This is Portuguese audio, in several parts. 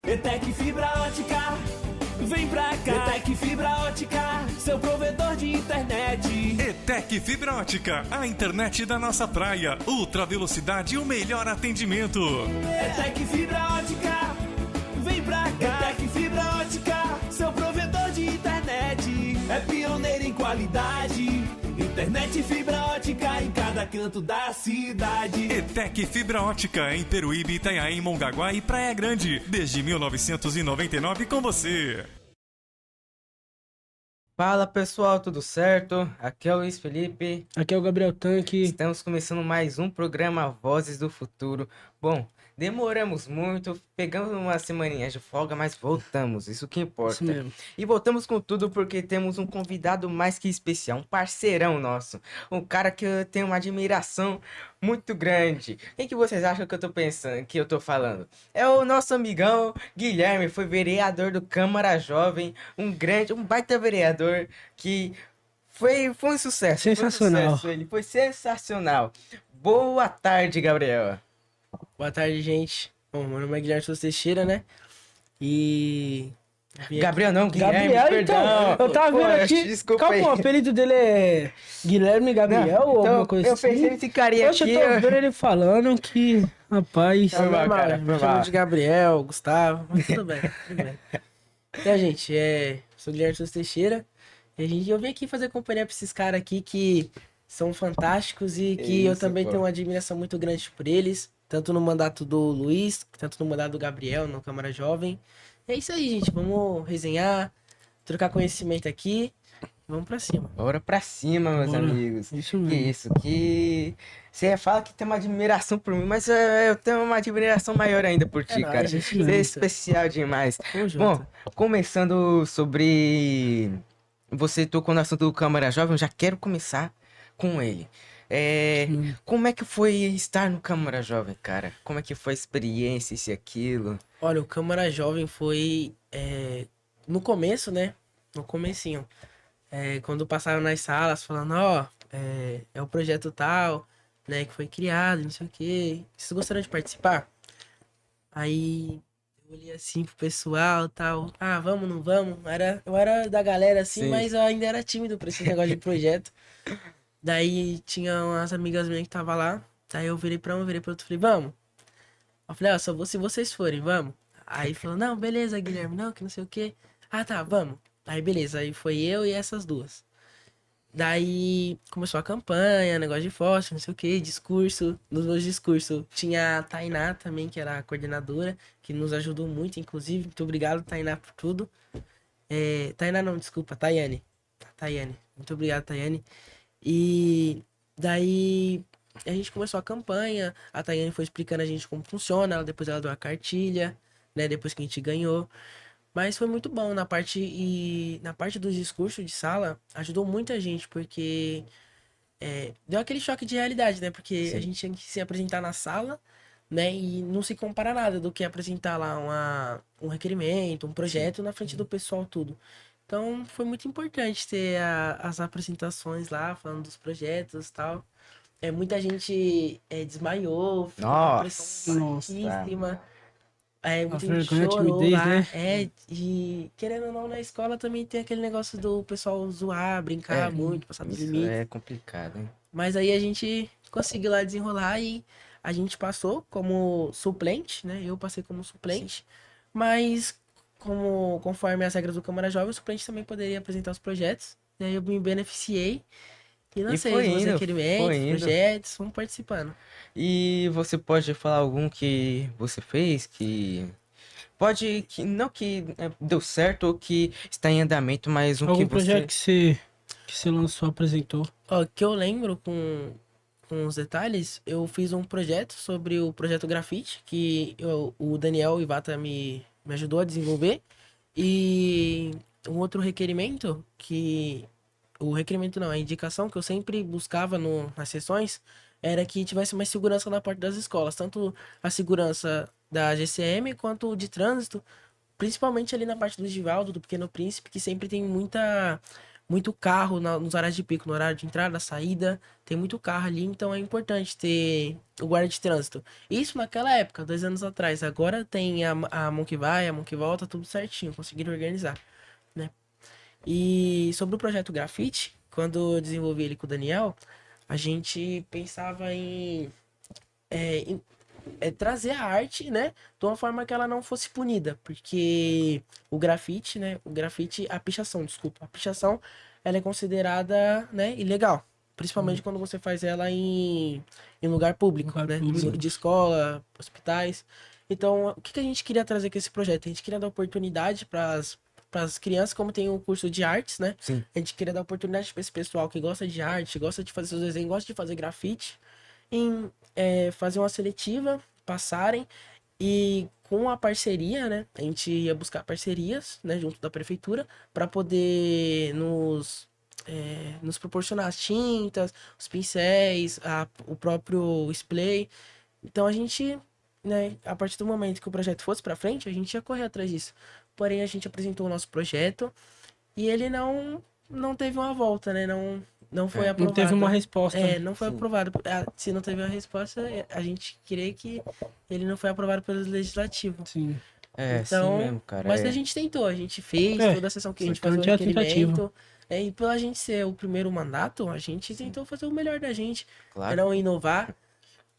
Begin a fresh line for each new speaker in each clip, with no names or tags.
ETEC Fibra Ótica, vem pra cá. ETEC Fibra Ótica, seu provedor de internet.
ETEC Fibra Ótica, a internet da nossa praia. Ultra velocidade e o melhor atendimento.
ETEC Fibra Ótica, vem pra cá. ETEC Fibra Ótica, seu provedor de internet. É pioneiro em qualidade. Internet fibra ótica em cada canto da cidade.
ETEC Fibra Ótica em Peruíbe, Itanhaém, Mongaguá e Praia Grande. Desde 1999 com você.
Fala pessoal, tudo certo? Aqui é o Luiz Felipe.
Aqui é o Gabriel Tanque.
Estamos começando mais um programa Vozes do Futuro. Bom, demoramos muito, pegamos umas semaninhas de folga, mas voltamos, isso que importa.
Isso mesmo.
E voltamos com tudo porque temos um convidado mais que especial, um parceirão nosso. Um cara que eu tenho uma admiração muito grande. Quem que vocês acham que eu tô pensando, que eu tô falando? É o nosso amigão Guilherme, foi vereador do Câmara Jovem, um baita vereador que foi um sucesso.
Sensacional.
Ele foi sensacional. Boa tarde, Gabriel.
Boa tarde, gente. Bom, meu nome é Guilherme Souza Teixeira, né? E...
Gabriel não, Guilherme,
Gabriel,
perdão.
então, eu tava vendo
Poxa,
aqui,
desculpa
calma,
aí.
o apelido dele é Guilherme Gabriel ou
Então,
alguma coisa
eu
assim?
pensei nesse carinha
Poxa,
aqui.
eu tô vendo ele falando que, rapaz...
Foi mal, cara,
me
foi
chama
mal.
de Gabriel, Gustavo, mas tudo bem, tudo bem. Então, gente, sou Guilherme Souza Teixeira e eu vim aqui fazer companhia pra esses caras aqui que são fantásticos e que eu
Isso,
também
pô.
tenho uma admiração muito grande por eles, tanto no mandato do Luiz, tanto no mandato do Gabriel, no Câmara Jovem. É isso aí, gente, vamos resenhar, trocar conhecimento aqui, vamos pra cima.
Bora pra cima, meus
Bora.
amigos.
Isso
Que
mesmo.
isso, que... Você fala que tem uma admiração por mim, mas eu tenho uma admiração maior ainda por ti,
nóis,
cara.
gente,
Você é
isso.
especial demais.
Tamo junto.
Bom, começando sobre... Você tocou no assunto do Câmara Jovem, eu já quero começar com ele. Como é que foi estar no Câmara Jovem, cara? Como é que foi a experiência, isso e aquilo?
Olha, o Câmara Jovem foi no começo, né? No comecinho. Quando passaram nas salas falando, ó, é o projeto tal, né, que foi criado, não sei o quê. Vocês gostariam de participar? Aí eu olhei assim pro pessoal e tal. Ah, vamos, não vamos? Eu era da galera assim,
Sim.
mas eu ainda era tímido pra esse negócio de projeto. Daí tinha umas amigas minhas que tava lá. Daí eu virei pra um, virei pro outro, falei, vamos. Eu falei, ó, só vou se vocês forem, vamos. Aí falou, não, beleza, Guilherme, não, que não sei o quê. Ah, tá, vamos. Aí beleza, aí foi eu e essas duas. Daí começou a campanha, negócio de fósforo, não sei o quê, discurso. Nos meus discursos tinha a Tainá também, que era a coordenadora, que nos ajudou muito, inclusive. Muito obrigado, Tainá, por tudo. Tainá não, desculpa, Tayane. Tayane. Muito obrigado, Tayane. E daí a gente começou a campanha, a Tayane foi explicando a gente como funciona, depois ela deu a cartilha, né, depois que a gente ganhou. Mas foi muito bom na parte dos discursos de sala, ajudou muita gente, porque deu aquele choque de realidade, né? Porque
Sim.
a gente tinha que se apresentar na sala, né? E não se compara nada do que apresentar lá um requerimento, um projeto na frente do pessoal, tudo. Então foi muito importante ter as apresentações lá, falando dos projetos e tal. Muita gente desmaiou, ficou com a pressão
Nossa.
baixíssima. Muita gente
é
chorou
né?
lá.
timidez,
E querendo ou não, na escola também tem aquele negócio do pessoal zoar, brincar muito, passar dos
Isso
limites.
é complicado, hein?
Mas aí a gente conseguiu lá desenrolar e a gente passou como suplente, né? Eu passei como suplente, mas conforme as regras do Câmara Jovem, o suplente também poderia apresentar os projetos. E aí eu me beneficiei e lancei
foi
os meus
indo,
requerimentos,
foi indo.
projetos, vamos participando.
E você pode falar algum que você fez que pode que não que deu certo ou que está em andamento, mas
Algum
que
projeto que você lançou, apresentou?
Ó, que eu lembro com os detalhes, eu fiz um projeto sobre o projeto Grafite, que o Daniel Ivata me ajudou a desenvolver. E um outro requerimento o requerimento não, a indicação que eu sempre buscava nas sessões era que tivesse mais segurança na parte das escolas, tanto a segurança da GCM quanto de trânsito, principalmente ali na parte do Givaldo, do Pequeno Príncipe, que sempre tem muito carro nos horários de pico, no horário de entrada, saída, tem muito carro ali, então é importante ter o guarda de trânsito. Isso naquela época, 2 anos atrás. Agora tem a mão que vai, a mão que volta, tudo certinho, conseguiram organizar, né? E sobre o projeto Grafite, quando eu desenvolvi ele com o Daniel, a gente pensava em trazer a arte, né, de uma forma que ela não fosse punida, porque o grafite, né, a pichação, desculpa, a pichação, ela é considerada, né, ilegal, principalmente quando você faz ela em lugar público,
Lugar
né,
público.
de escola, hospitais. Então, o que a gente queria trazer com esse projeto? A gente queria dar oportunidade para as crianças, como tem o curso de artes, né?
Sim.
A gente queria dar oportunidade para esse pessoal que gosta de arte, gosta de fazer seus desenhos, gosta de fazer grafite, em fazer uma seletiva, passarem e com a parceria, né? A gente ia buscar parcerias, né? Junto da prefeitura para poder nos proporcionar as tintas, os pincéis, o próprio spray. Então a gente, né? A partir do momento que o projeto fosse para frente, a gente ia correr atrás disso. Porém a gente apresentou o nosso projeto e ele não teve uma volta, né? Não foi
Não
aprovado.
teve uma resposta.
Não foi aprovado. Se não teve uma resposta, a gente crê que ele não foi aprovado pelo legislativo.
Sim.
É,
Então,
sim mesmo, cara.
mas
é.
a gente tentou, a gente fez
É,
toda a sessão que a gente faz o
importante é a
requerimento. E pela gente ser o primeiro mandato, a gente tentou fazer o melhor da gente.
Claro.
Não inovar.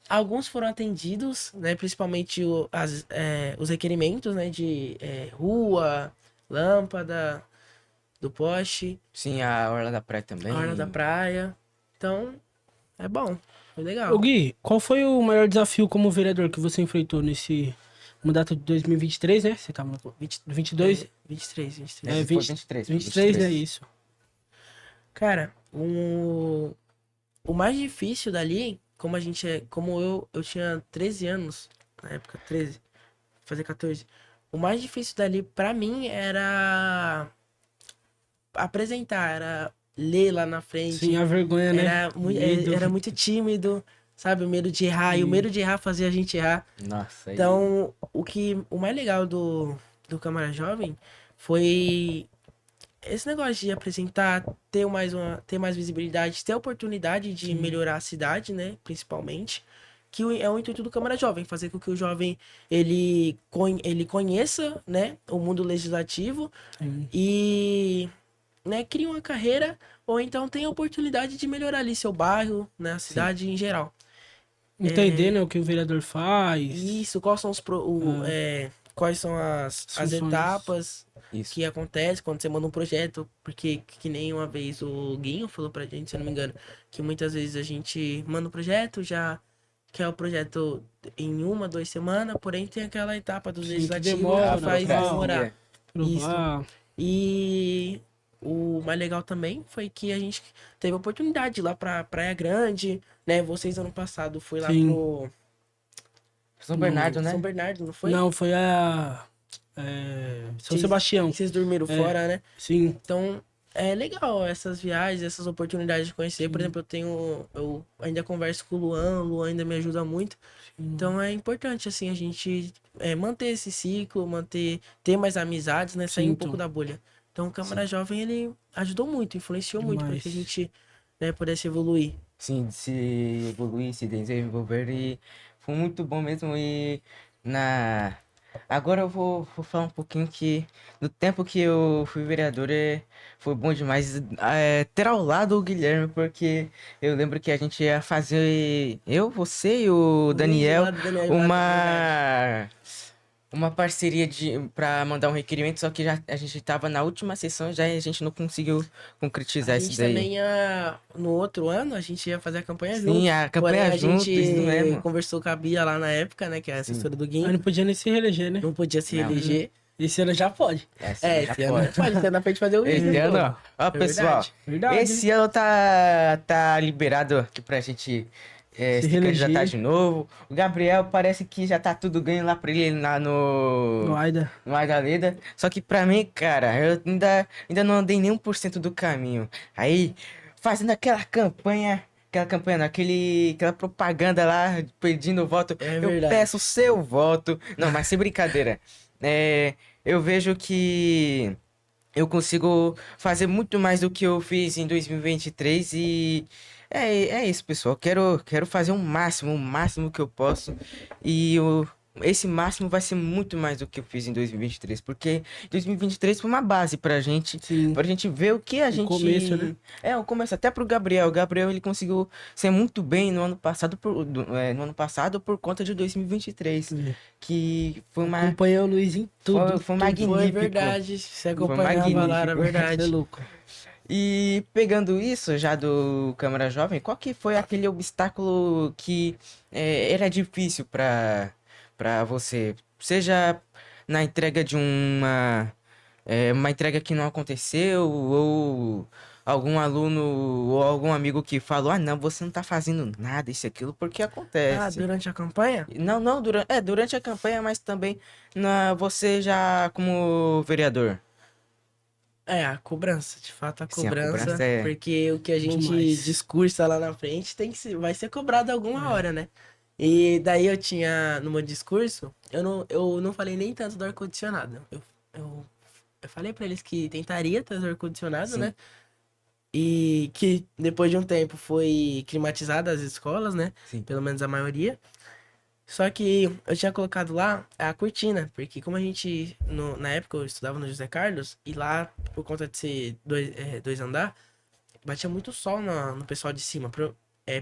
Alguns foram atendidos, né? Principalmente os requerimentos, né? De rua, lâmpada, do poste.
Sim, a Orla da Praia também.
A Orla da praia. Então, é bom. Foi legal.
Ô Gui, qual foi o maior desafio como vereador que você enfrentou nesse mandato de 2023, né? Você tava no 22?
23.
Esse
É,
foi
20,
23.
23 é isso.
Cara, o mais difícil dali, como eu tinha 13 anos, na época, 13, fazer 14. O mais difícil dali pra mim era apresentar, era ler lá na frente.
Sim, a vergonha, né? Medo.
Era muito tímido, sabe? O medo de errar. E o medo de errar fazia a gente errar.
Nossa, aí.
Então, o mais legal do Câmara Jovem foi esse negócio de apresentar, ter mais visibilidade, ter a oportunidade de melhorar a cidade, né? Principalmente. Que é o intuito do Câmara Jovem, fazer com que o jovem ele conheça, né, o mundo legislativo
Sim.
e, né, crie uma carreira ou então tenha a oportunidade de melhorar ali seu bairro, né, a cidade em geral.
Entender, né, o que o vereador faz.
Isso, quais são quais são as
Funções.
etapas
Isso.
que acontece quando você manda um projeto, porque que nem uma vez o Guinho falou pra gente, se eu não me engano, que muitas vezes a gente manda um projeto, já quer o projeto em 1, 2 semanas, porém tem aquela etapa do
Sim, que
legislativo
demora,
que faz
burocracia.
demorar.
Provar.
E o mais legal também foi que a gente teve a oportunidade de ir lá pra Praia Grande, né? Vocês ano passado foi lá
Sim.
pro
São Bernardo, né?
São Bernardo, não foi?
Não, foi São
Vocês-
Sebastião.
Vocês dormiram
É.
fora, né?
Sim.
Então, é legal essas viagens, essas oportunidades de conhecer. Por exemplo, eu ainda converso com o Luan ainda me ajuda muito. Então é importante, assim, a gente manter esse ciclo, ter mais amizades, né? Sair
Sim,
um pouco
então.
da bolha. Então o Câmara Jovem, ele ajudou muito, influenciou muito para
Demais.
que a gente, né, pudesse evoluir.
Sim, se evoluir, se desenvolver e foi muito bom mesmo e agora eu vou falar um pouquinho que no tempo que eu fui vereador foi bom demais ter ao lado o Guilherme, porque eu lembro que a gente ia fazer, eu, você e o Daniel,
Do Daniel e o Matheus,
uma parceria pra mandar um requerimento, só que a gente tava na última sessão já e a gente não conseguiu concretizar
a
isso
gente
daí.
também no outro ano, a gente ia fazer a campanha
Sim,
junto.
a campanha
Porém,
junto,
a
isso mesmo.
gente conversou com a Bia lá na época, né, que é a assessora do
Aí
Guinho.
não podia nem se reeleger, né?
Não podia se
Não.
eleger.
Esse ano já pode.
Esse ano já
Esse ano
pode.
pode, esse ano dá pra gente fazer o
Esse
vídeo.
ano, ó, pessoal,
verdade.
Verdade.
esse ano tá liberado aqui pra gente se
reeleger.
candidatar de novo. O Gabriel parece que já tá tudo ganho lá pra ele lá
No Aida.
no Aida. Só que pra mim, cara, eu ainda não andei nem 1% do caminho. Aí, fazendo aquela campanha não, aquela propaganda lá pedindo voto,
É
eu
verdade.
peço o seu voto. Não, mas sem brincadeira. Eu vejo que eu consigo fazer muito mais do que eu fiz em 2023 e é isso, pessoal. Quero fazer o máximo que eu posso e esse máximo vai ser muito mais do que eu fiz em 2023, porque 2023 foi uma base
Sim.
pra gente ver o que a
O
gente...
começo, né?
O começo até pro Gabriel. O Gabriel, ele conseguiu ser muito bem no ano passado no ano passado por conta de 2023,
É.
que foi uma...
Acompanhei o Luiz em tudo.
Foi
Foi
magnífico.
verdade. Você
Foi
acompanhava lá, era
magnífico.
Você é
verdade.
louco.
E pegando isso já do Câmara Jovem, qual que foi aquele obstáculo que era difícil para você? Seja na entrega de uma entrega que não aconteceu, ou algum aluno ou algum amigo que falou, ah, não, você não tá fazendo nada, isso e aquilo, porque
Ah,
acontece.
durante a campanha?
Não, durante a campanha, mas também você já como vereador.
É, a cobrança, de fato, a
Sim, a
cobrança,
cobrança é
porque o que a gente
demais.
discursa lá na frente vai ser cobrado alguma hora, né? E daí eu tinha, no meu discurso, eu não falei nem tanto do ar-condicionado. Eu falei pra eles que tentaria trazer o ar-condicionado,
Sim.
né? E que depois de um tempo foi climatizada as escolas, né?
Sim.
Pelo menos a maioria. Só que eu tinha colocado lá a cortina, porque como a gente, na época eu estudava no José Carlos, e lá, por conta de ser dois andar, batia muito sol no pessoal de cima,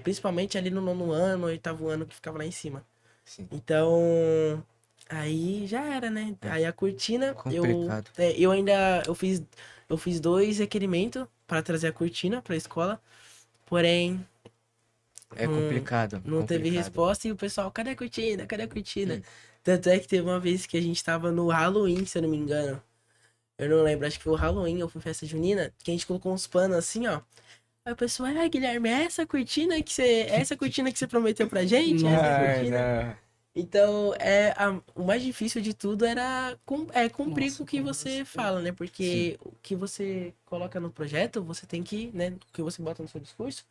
principalmente ali no 9º ano, 8º ano que ficava lá em cima.
Sim.
Então, aí já era, né? Aí a cortina,
Complicado.
eu fiz 2 requerimentos para trazer a cortina para a escola, porém
É complicado.
não teve
complicado.
resposta e o pessoal, cadê a cortina? Cadê a cortina?
Sim.
Tanto é que teve uma vez que a gente tava no Halloween, se eu não me engano. Eu não lembro, acho que foi o Halloween ou foi festa junina, que a gente colocou uns panos assim, ó. Aí o pessoal, Guilherme, é essa cortina que você prometeu pra gente? É essa cortina?
Não.
Então, o mais difícil de tudo era cumprir
Nossa,
com o que
como
você
você-
fala, né? Porque o que você coloca no projeto, você tem que, né? O que você bota no seu discurso,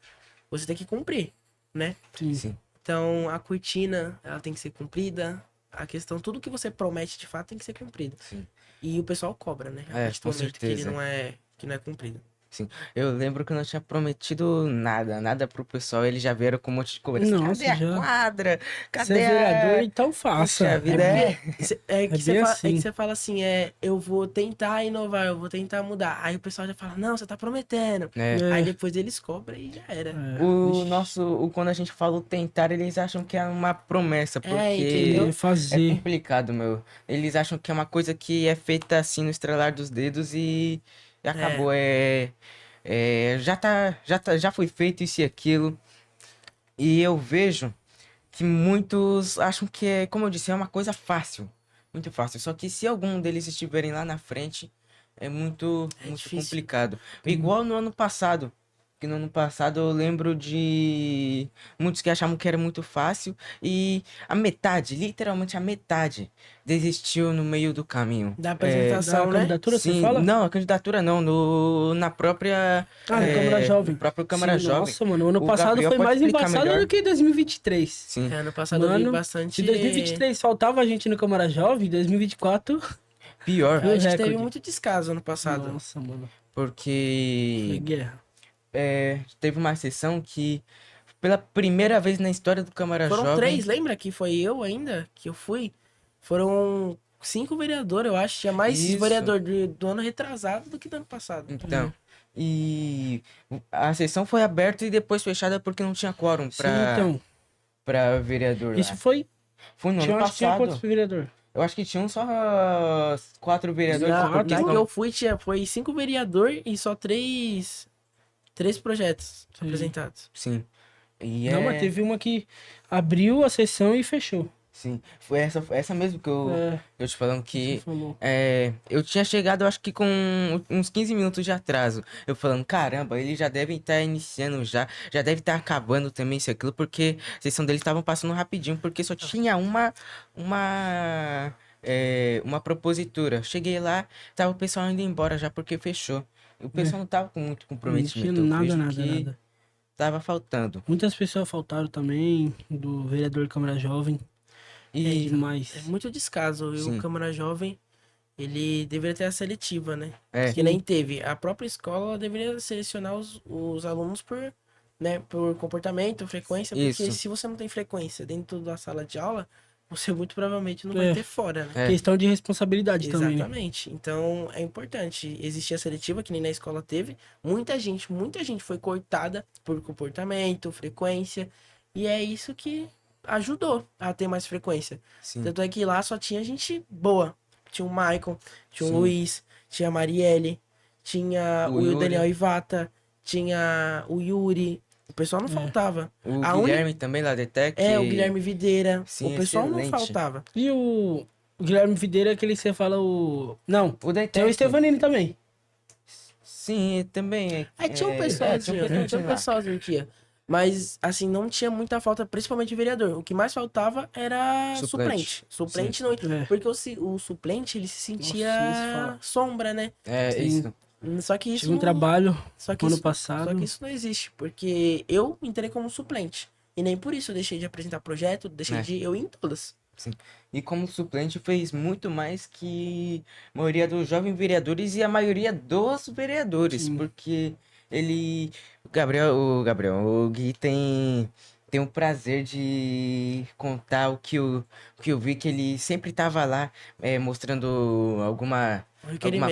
você tem que cumprir, né?
Sim.
Sim.
Então, a cortina, ela tem que ser cumprida. A questão, tudo que você promete de fato tem que ser cumprido.
Sim.
E o pessoal cobra, né? A
É,
partir do
com
momento que ele
certeza.
que não é cumprido.
Eu lembro que eu não tinha prometido nada pro pessoal. Eles já vieram com um monte de cobrança.
Nossa,
Cadê a
já.
quadra?
Você
Cadê
é vereador,
a...
então faça.
Puxa vida,
É
Que
bem assim.
você fala assim, eu vou tentar inovar, eu vou tentar mudar. Aí o pessoal já fala, não, você tá prometendo.
É.
É.
Aí depois eles cobram e já era.
Quando a gente fala o tentar, eles acham que é uma promessa, porque
entendeu?
É
é
fazer.
complicado, meu. Eles acham que é uma coisa que é feita assim no estralar dos dedos e acabou. Já foi feito isso e aquilo. E eu vejo que muitos acham que é, como eu disse, é uma coisa fácil. Muito fácil. Só que se algum deles estiverem lá na frente, é muito
difícil.
complicado. Igual no ano passado. Que no ano passado eu lembro de muitos que achavam que era muito fácil e a metade, literalmente a metade, desistiu no meio do caminho.
Da
Da
apresentação, né?
candidatura, você
Sim,
fala?
não, a candidatura não, na própria...
Ah, na Câmara Jovem.
No próprio Câmara
Sim,
Jovem.
Nossa, mano, ano
O
passado
Gabriel
foi
pode
mais
explicar
embaçado
melhor.
do que 2023.
Sim,
Ano passado eu vi
Mano,
bastante.
se 2023 faltava gente no Câmara Jovem, 2024
pior,
Foi
A gente
recorde.
teve muito descaso ano passado.
Nossa, mano. Foi
porque
guerra.
teve uma sessão que, pela primeira vez na história do Câmara
Foram
Jovem...
3, lembra que foi eu ainda que eu fui? Foram 5 vereadores, eu acho. Tinha mais
Isso.
vereador do ano retrasado do que do ano passado.
Então, e a sessão foi aberta e depois fechada porque não tinha quórum
Sim, então.
pra vereador lá.
Isso foi.
Foi no ano
Acho que tinha
passado.
quantos vereador?
Eu acho que tinham só 4 vereadores.
Na,
porque
na
não-
que eu fui, foi 5 vereadores e só 3 projetos
Sim.
apresentados.
Sim. E
Não, mas teve uma que abriu a sessão e fechou.
Sim, foi essa mesmo que eu te falando que
Você falou.
eu tinha chegado, acho que com uns 15 minutos de atraso. Eu falando, caramba, eles já devem estar iniciando já deve estar acabando também isso e aquilo, porque a sessão deles estavam passando rapidinho, porque só tinha uma propositura. Cheguei lá, tava o pessoal indo embora já porque fechou. E o pessoal não tava com muito
Não tinha
comprometimento. Eu
nada,
vejo
nada,
que
nada.
tava faltando.
Muitas pessoas faltaram também, do vereador Câmara Jovem.
E
Demais.
É muito descaso. E
Sim.
o Câmara Jovem, ele deveria ter a seletiva, né?
É.
Que nem teve. A própria escola ela deveria selecionar os alunos por, né, por comportamento, frequência, porque
Isso.
se você não tem frequência dentro da sala de aula, você muito provavelmente não
É.
vai ter fora, né?
É.
Questão de responsabilidade também, né?
Exatamente. Então é importante. Existir a seletiva, que nem na escola teve. Muita gente foi cortada por comportamento, frequência. E é isso que ajudou a ter mais frequência.
Sim.
Tanto é que lá só tinha gente boa. Tinha o Maicon, tinha o
Sim.
Luiz, tinha a Marielle, tinha
O
o
Yuri.
Daniel Ivata, tinha o Yuri. O pessoal não faltava.
O
A
Guilherme também lá da ETEC.
É, o Guilherme Videira.
Sim,
o pessoal
excelente.
não faltava.
E o Guilherme Videira, aquele que você fala o... Não,
O da ETEC.
tem o Stevanini também.
Sim, também.
Aí tinha um
tinha
pessoalzinho,
um
tinha um
lá.
pessoalzinho que ia. Mas, assim, não tinha muita falta, principalmente de vereador. O que mais faltava era
Suplente.
suplente. Suplente não...
É.
Porque o suplente, ele se sentia
Nossa, nem se fala.
sombra, né?
É,
Sim.
isso.
Só que isso
Tive um
não-
trabalho
só que
ano
isso,
passado.
Só que isso não existe, porque eu entrei como suplente. E nem por isso eu deixei de apresentar projeto, deixei
É.
de eu ir em todas.
E como suplente fez muito mais que a maioria dos jovens vereadores e a maioria dos vereadores,
Sim.
porque ele, o Gui tem o prazer de contar o que eu vi, que ele sempre tava lá mostrando alguma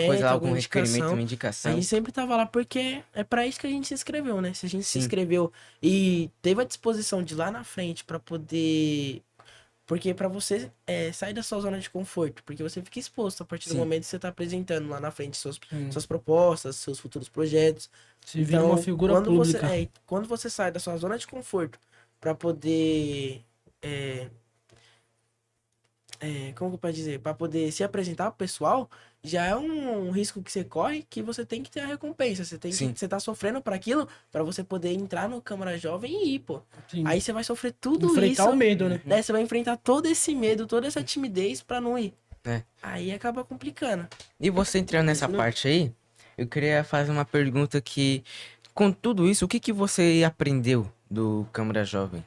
coisa lá, algum
alguma
requerimento,
indicação.
uma
A
indicação.
gente sempre tava lá porque é pra isso que a gente se inscreveu, né? Se a gente se
Sim.
inscreveu e teve a disposição de ir lá na frente pra poder... Porque pra você sair da sua zona de conforto, porque você fica exposto a partir do
Sim.
momento que você tá apresentando lá na frente
Sim.
suas propostas, seus futuros projetos.
Se vira uma figura
quando
pública.
quando você sai da sua zona de conforto pra poder... como que eu posso dizer? Pra poder se apresentar pro pessoal, já é um risco que você corre que você tem que ter a recompensa.
Sim.
Você tá sofrendo para aquilo pra você poder entrar no Câmara Jovem e ir, pô.
Sim.
Aí você vai sofrer tudo
Enfrentar
isso.
o medo, né?
Né? Você vai enfrentar todo esse medo, toda essa timidez pra não ir.
É.
Aí acaba complicando.
E você entrando nessa
Não-
parte aí, eu queria fazer uma pergunta que, com tudo isso, o que você aprendeu do Câmara Jovem?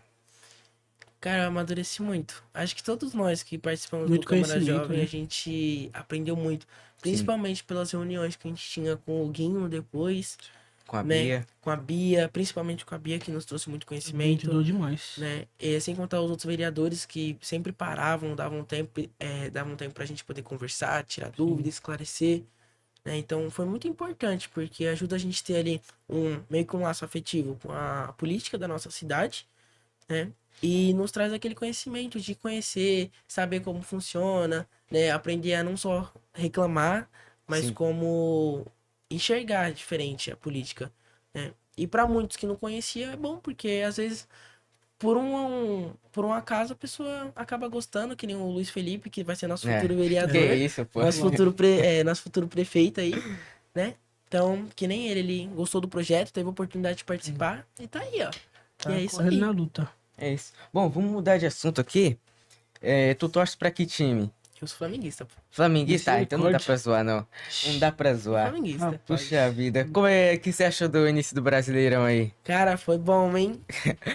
Cara, eu amadureci muito. Acho que todos nós que participamos
Muito
do Câmara
conhecimento,
Jovem,
né?
a gente aprendeu muito. Principalmente pelas reuniões que a gente tinha com o Guinho depois,
Com a
né?
Bia?
Com a Bia, principalmente com a Bia, que nos trouxe muito
Me
conhecimento.
ajudou demais.
Né? E sem contar os outros vereadores que sempre paravam, davam tempo pra gente poder conversar, tirar dúvidas, esclarecer. Né? Então foi muito importante, porque ajuda a gente a ter ali meio que um laço afetivo com a política da nossa cidade, né? E nos traz aquele conhecimento de conhecer, saber como funciona, né? Aprender a não só reclamar, mas
Sim.
como enxergar diferente a política, né? E para muitos que não conheciam é bom, porque às vezes por um acaso a pessoa acaba gostando, que nem o Luiz Felipe, que vai ser nosso futuro vereador,
Que isso, pô.
nosso futuro prefeito aí, né? Então, que nem ele gostou do projeto, teve a oportunidade de participar e tá aí, ó.
Tá
E é isso
correndo
aí.
na luta.
É isso. Bom, vamos mudar de assunto aqui. Tu torce pra que time?
Eu sou flamenguista, pô.
Flamenguista? Ah, então não dá
Misericórdia.
pra zoar, não. Não dá pra zoar.
Flamenguista.
Rapaz.
Puxa vida. Como é que você achou do início do Brasileirão aí?
Cara, foi bom, hein?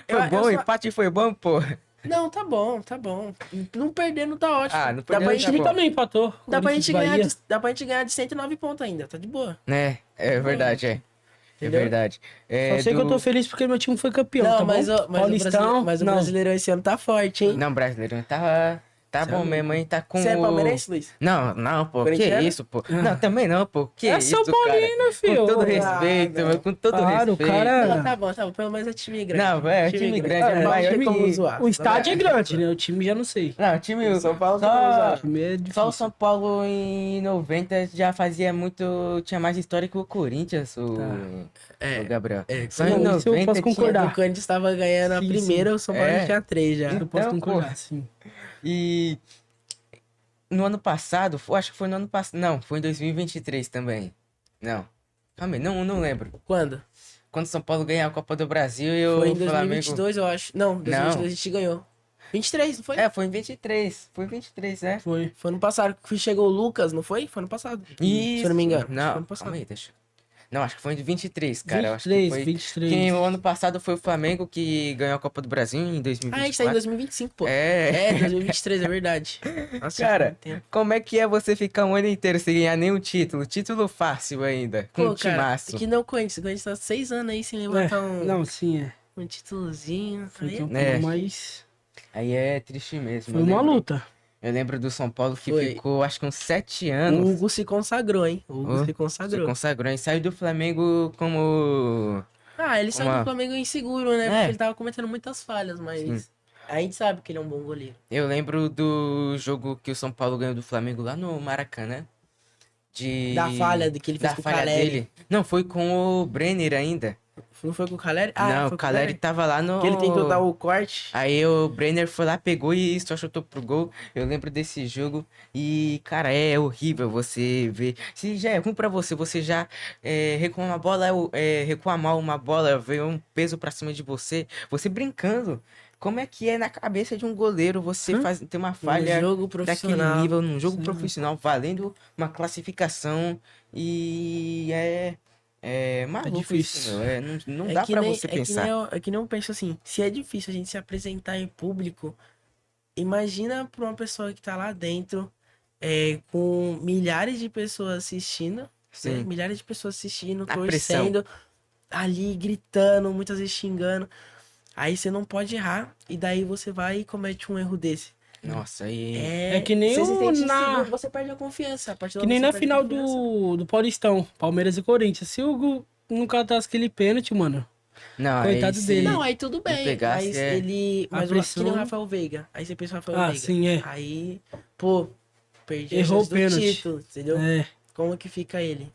Foi bom? O empate foi bom, pô?
Não, tá bom, tá bom. Não perdendo tá ótimo.
Ah, não
dá
perdendo
pra
O
tá
gente,
time
bom.
também empatou.
dá pra gente
Corinthians,
ganhar
Bahia.
dá pra gente ganhar de 109 pontos ainda, tá de boa.
Né? É verdade, é. É
Entendeu?
verdade. É,
Só sei que eu tô feliz porque meu time foi campeão,
Não,
tá
mas,
bom?
o
Paulistão,
mas o
não.
Brasileirão esse ano tá forte, hein?
Não, Brasileirão tá bom
Sabe?
mesmo, hein? Tá com
Você é
o-
palmeirense, Luiz?
Não, pô. Que
Corintiano?
isso, pô? Não, também não, pô. Que
É
isso,
São Paulino,
cara?
filho.
Com todo
Ah,
respeito,
não.
meu, com todo
Claro,
respeito.
cara.
Não, tá bom. Pelo menos é time grande.
Não, é time grande, é
não
maior
tem
que-
como zoar.
O estádio é grande, né? O time já não sei.
Não, o time...
São Paulo
só,
O time é difícil.
só o São Paulo em 90 já fazia muito... Tinha mais história que o Corinthians, o Gabriel. Só em
Não, isso eu
90
posso
tinha-
concordar.
O Corinthians estava ganhando a
Sim,
primeira, o São Paulo
É.
tinha 3 já.
Eu posso
Então,
concordar, sim.
E no ano passado, acho que foi no ano passado. Não, foi em 2023 também. Não. Calma aí, não lembro.
Quando?
Quando o São Paulo ganhou a Copa do Brasil e
Foi em
o Flamengo.
2022, eu acho. Não, 2022 a gente ganhou. 23, não foi?
Foi em 23. Foi em 23, né?
Foi.
Foi ano passado que chegou o Lucas, não foi? Foi ano passado.
Isso.
Se eu não me engano. Foi
Não,
ano passado.
calma aí, deixa. Não, acho que foi em 23, cara. Eu acho que
23,
foi.
23.
Que o ano passado foi o Flamengo que ganhou a Copa do Brasil em
Ah, a gente tá em
2024.
2025, pô.
É.
É, 2023, é verdade. Nossa, já faz
Cara,
muito tempo.
como é que é você ficar um ano inteiro sem ganhar nenhum título? Título fácil ainda, com um
Pô, cara,
timaço.
que não o Corinthians tá 6 anos aí sem levantar
Não, sim, é.
um títulozinho.
Foi
Aí é
campeão,
É.
mas
Aí é triste mesmo.
foi
eu
uma
lembro.
luta.
Eu lembro do São Paulo que
Foi.
ficou, acho que uns 7
O
anos.
Hugo se consagrou, hein? O Hugo
Oh,
se
Se
consagrou.
consagrou e saiu do Flamengo como.
Ah, ele saiu
Uma-
do Flamengo inseguro, né?
É.
Porque ele tava cometendo muitas falhas, mas
Sim.
a gente sabe que ele é um bom goleiro.
Eu lembro do jogo que o São Paulo ganhou do Flamengo lá no Maracanã.
Da falha que ele fez
Da
com o
falha
Caleri.
dele. Não, foi com o Brenner ainda.
Não foi com o Caleri?
Não,
foi
o Caleri tava lá no.
Que ele tentou dar o corte.
Aí o Brenner foi lá, pegou e só chutou pro gol. Eu lembro desse jogo. E, cara, é horrível você ver. Se já é ruim pra você, você já recua uma bola, recua mal uma bola, veio um peso pra cima de você. Você brincando. Como é que é na cabeça de um goleiro você ter uma falha
jogo
daquele
profissional.
nível, num jogo
Sim.
profissional, valendo uma classificação? E é maluco
difícil.
isso, meu. Não
É
dá
que
pra
nem-
você
é que
pensar.
nem é que nem eu penso assim, se é difícil a gente se apresentar em público, imagina pra uma pessoa que tá lá dentro, com milhares de pessoas assistindo, né?
Sim.
Milhares de pessoas assistindo,
A pressão.
torcendo, ali gritando, muitas vezes xingando. Aí você não pode errar, e daí você vai e comete um erro desse.
Nossa, e.
É que nem
você se
o
sente
na-
inseguro, você perde a confiança. A partir
Que
da
nem
você
na
perde a
final
confiança.
do Paulistão, Palmeiras e Corinthians. Se o Hugo não catasse aquele pênalti, mano.
Não,
Coitado
aí
dele.
Não, aí tudo bem.
pegasse,
Mas
é.
ele.
A
Mas
pressão-
que nem o Rafael Veiga. Aí você pensa o Rafael
Ah,
Veiga.
sim, é.
Aí, pô, perdi a
Errou
chance
o pênalti.
do título, entendeu?
É.
Como que fica ele?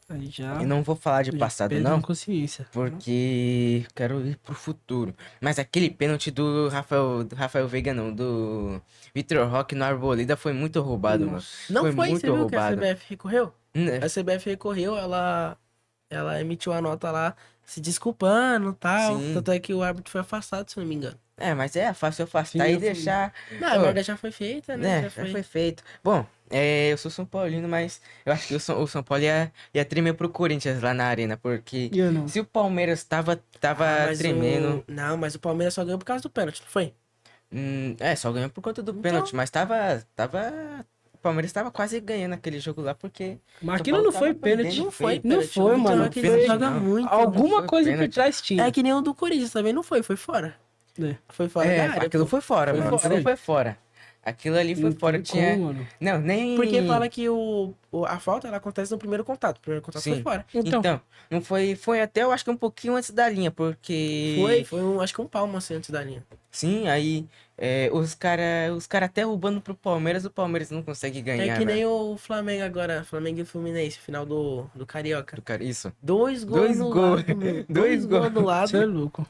Aí já.
Eu não vou falar de
já
passado,
pesa
não,
na consciência.
porque quero ir pro futuro. Mas aquele pênalti do Rafael Veiga, não, do Vitor Roque no Arboleda foi muito roubado, mano.
Não foi,
muito
você viu
roubado.
que a CBF recorreu?
Né?
A CBF recorreu, ela emitiu a nota lá se desculpando e tal.
Sim.
Tanto é que o árbitro foi afastado, se eu não me engano.
É, mas é fácil afastar
Sim,
e
eu fui-
deixar.
Não, a
Pô,
merda já foi feita, né?
já foi feito. Bom, eu sou São Paulino, mas eu acho que o São Paulo ia tremer pro Corinthians lá na arena, porque
E eu não.
se o Palmeiras tava
Mas
tremendo.
Não, mas o Palmeiras só ganhou por causa do pênalti, não foi?
Só ganhou por conta do
Então-
pênalti, mas o Palmeiras tava quase ganhando aquele jogo lá, porque
Mas
São
aquilo
Paulo
não
tava
foi pênalti.
perdendo,
Não foi
Não
pênalti.
foi,
Então,
mano.
aquele
Pênalti
joga
não.
muito.
Alguma
foi
coisa
pênalti.
por trás tinha.
É que nem o do Corinthians também não foi fora.
É.
Foi fora da área.
aquilo
pô.
foi fora,
Foi
mano.
fora.
Aquilo foi fora. Aquilo ali foi
Não
fora,
tem
tinha.
como, mano.
Não, nem.
Porque fala que a falta ela acontece no primeiro contato. O primeiro contato
Sim.
foi fora.
Então,
Não foi. Foi até, eu acho que um pouquinho antes da linha, porque.
Acho que um palmo assim antes da linha.
Sim, aí os cara até roubando pro Palmeiras, o Palmeiras não consegue ganhar,
É que nem
velho.
o Flamengo agora, Flamengo e Fluminense, final do Carioca.
Do cara, isso.
2 gols
Dois
no
gols.
lado, meu.
Dois
2 gols
gols.
do lado.
você é louco.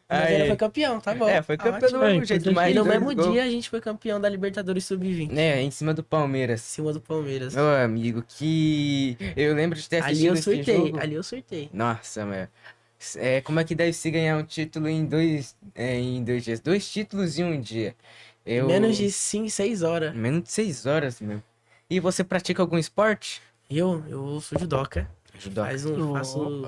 Mas
Aí-
ele foi campeão, tá bom.
Foi
Tá
campeão do
ótimo.
mesmo
É,
jeito,
importante
mas
E no
dois
mesmo
gols.
dia a gente foi campeão da Libertadores Sub-20. Em
Em cima do Palmeiras.
cima do Palmeiras.
Meu amigo, que eu lembro de ter
Ali
assistido
eu
esse
surtei,
jogo.
ali eu surtei.
Nossa, meu. Como é que deve se ganhar um título em 2 dias? 2 títulos em um dia.
Menos de 6 horas.
Menos de 6 horas, meu. E você pratica algum esporte?
Eu sou judoca.
Judô.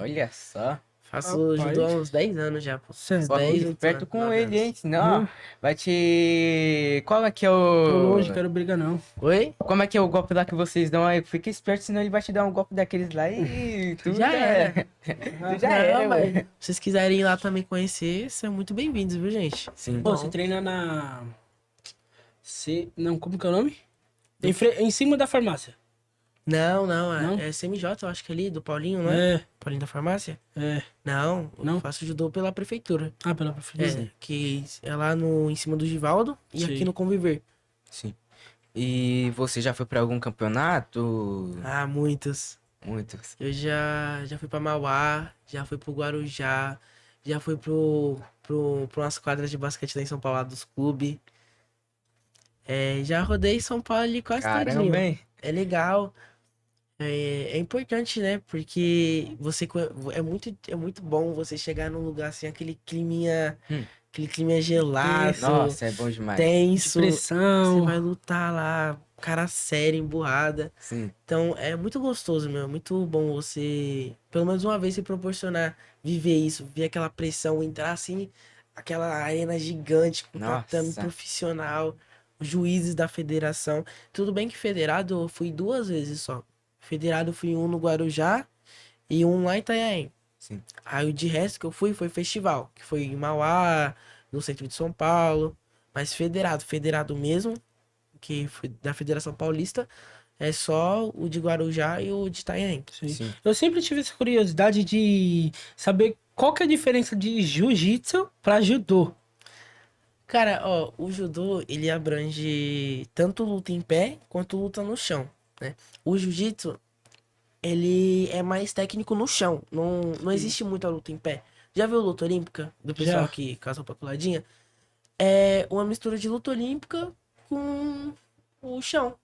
Olha só.
Faço
Rapaz.
judô há uns 10 anos já, pô.
Cê é
Pô,
10,
fique
8
perto
anos,
com
9
ele, hein?
anos.
Senão, ó, vai te. Qual é que é
Tô
o.
longe, quero brigar não.
Oi?
Como é que é o golpe lá que vocês dão aí? Fica esperto, senão ele vai te dar um golpe daqueles lá e tu
Já era.
Tu já
Não,
era,
mas
ué.
se vocês quiserem ir lá também conhecer, são muito bem-vindos, viu, gente?
Sim.
Pô, você treina na. Não, como que é o nome? Em cima da farmácia.
Não,
Não?
é CMJ, eu acho que é ali, do Paulinho, né?
É,
Paulinho da farmácia?
é.
Não, eu
Não?
faço judô pela prefeitura.
Ah, pela prefeitura.
É, que é lá em cima do Givaldo e
Sim.
aqui no Conviver.
Sim. E você já foi pra algum campeonato?
Ah, muitos.
Muitos.
Eu já fui pra Mauá, já fui pro Guarujá, já fui pra umas quadras de basquete lá em São Paulo, lá dos clubes. Já rodei São Paulo ali quase todinho.
Caramba, hein?
É legal. É importante, né? Porque é muito bom você chegar num lugar assim, aquele climinha aquele clima gelado,
Nossa, é bom demais.
tenso.
Pressão.
Você vai lutar lá, cara séria, emburrada.
Sim.
Então é muito gostoso, meu. É muito bom você, pelo menos uma vez, se proporcionar viver isso, ver aquela pressão, entrar assim, aquela arena gigante, com tatame
Nossa.
profissional, os juízes da federação. Tudo bem que federado eu fui 2 vezes só. Federado eu fui um no Guarujá e um lá em Itanhaém.
Sim.
Aí o de resto que eu fui foi festival, que foi em Mauá, no centro de São Paulo. Mas federado mesmo, que foi da Federação Paulista, é só o de Guarujá e o de Itanhaém.
Sim.
Sim.
Eu sempre tive essa curiosidade de saber qual que é a diferença de jiu-jitsu pra judô.
Cara, ó, o judô, ele abrange tanto luta em pé quanto luta no chão, né? O jiu-jitsu, ele é mais técnico no chão, não existe muita luta em pé. Já viu luta olímpica do pessoal
Já.
que caçam pra puladinha? É uma mistura de luta olímpica com o chão.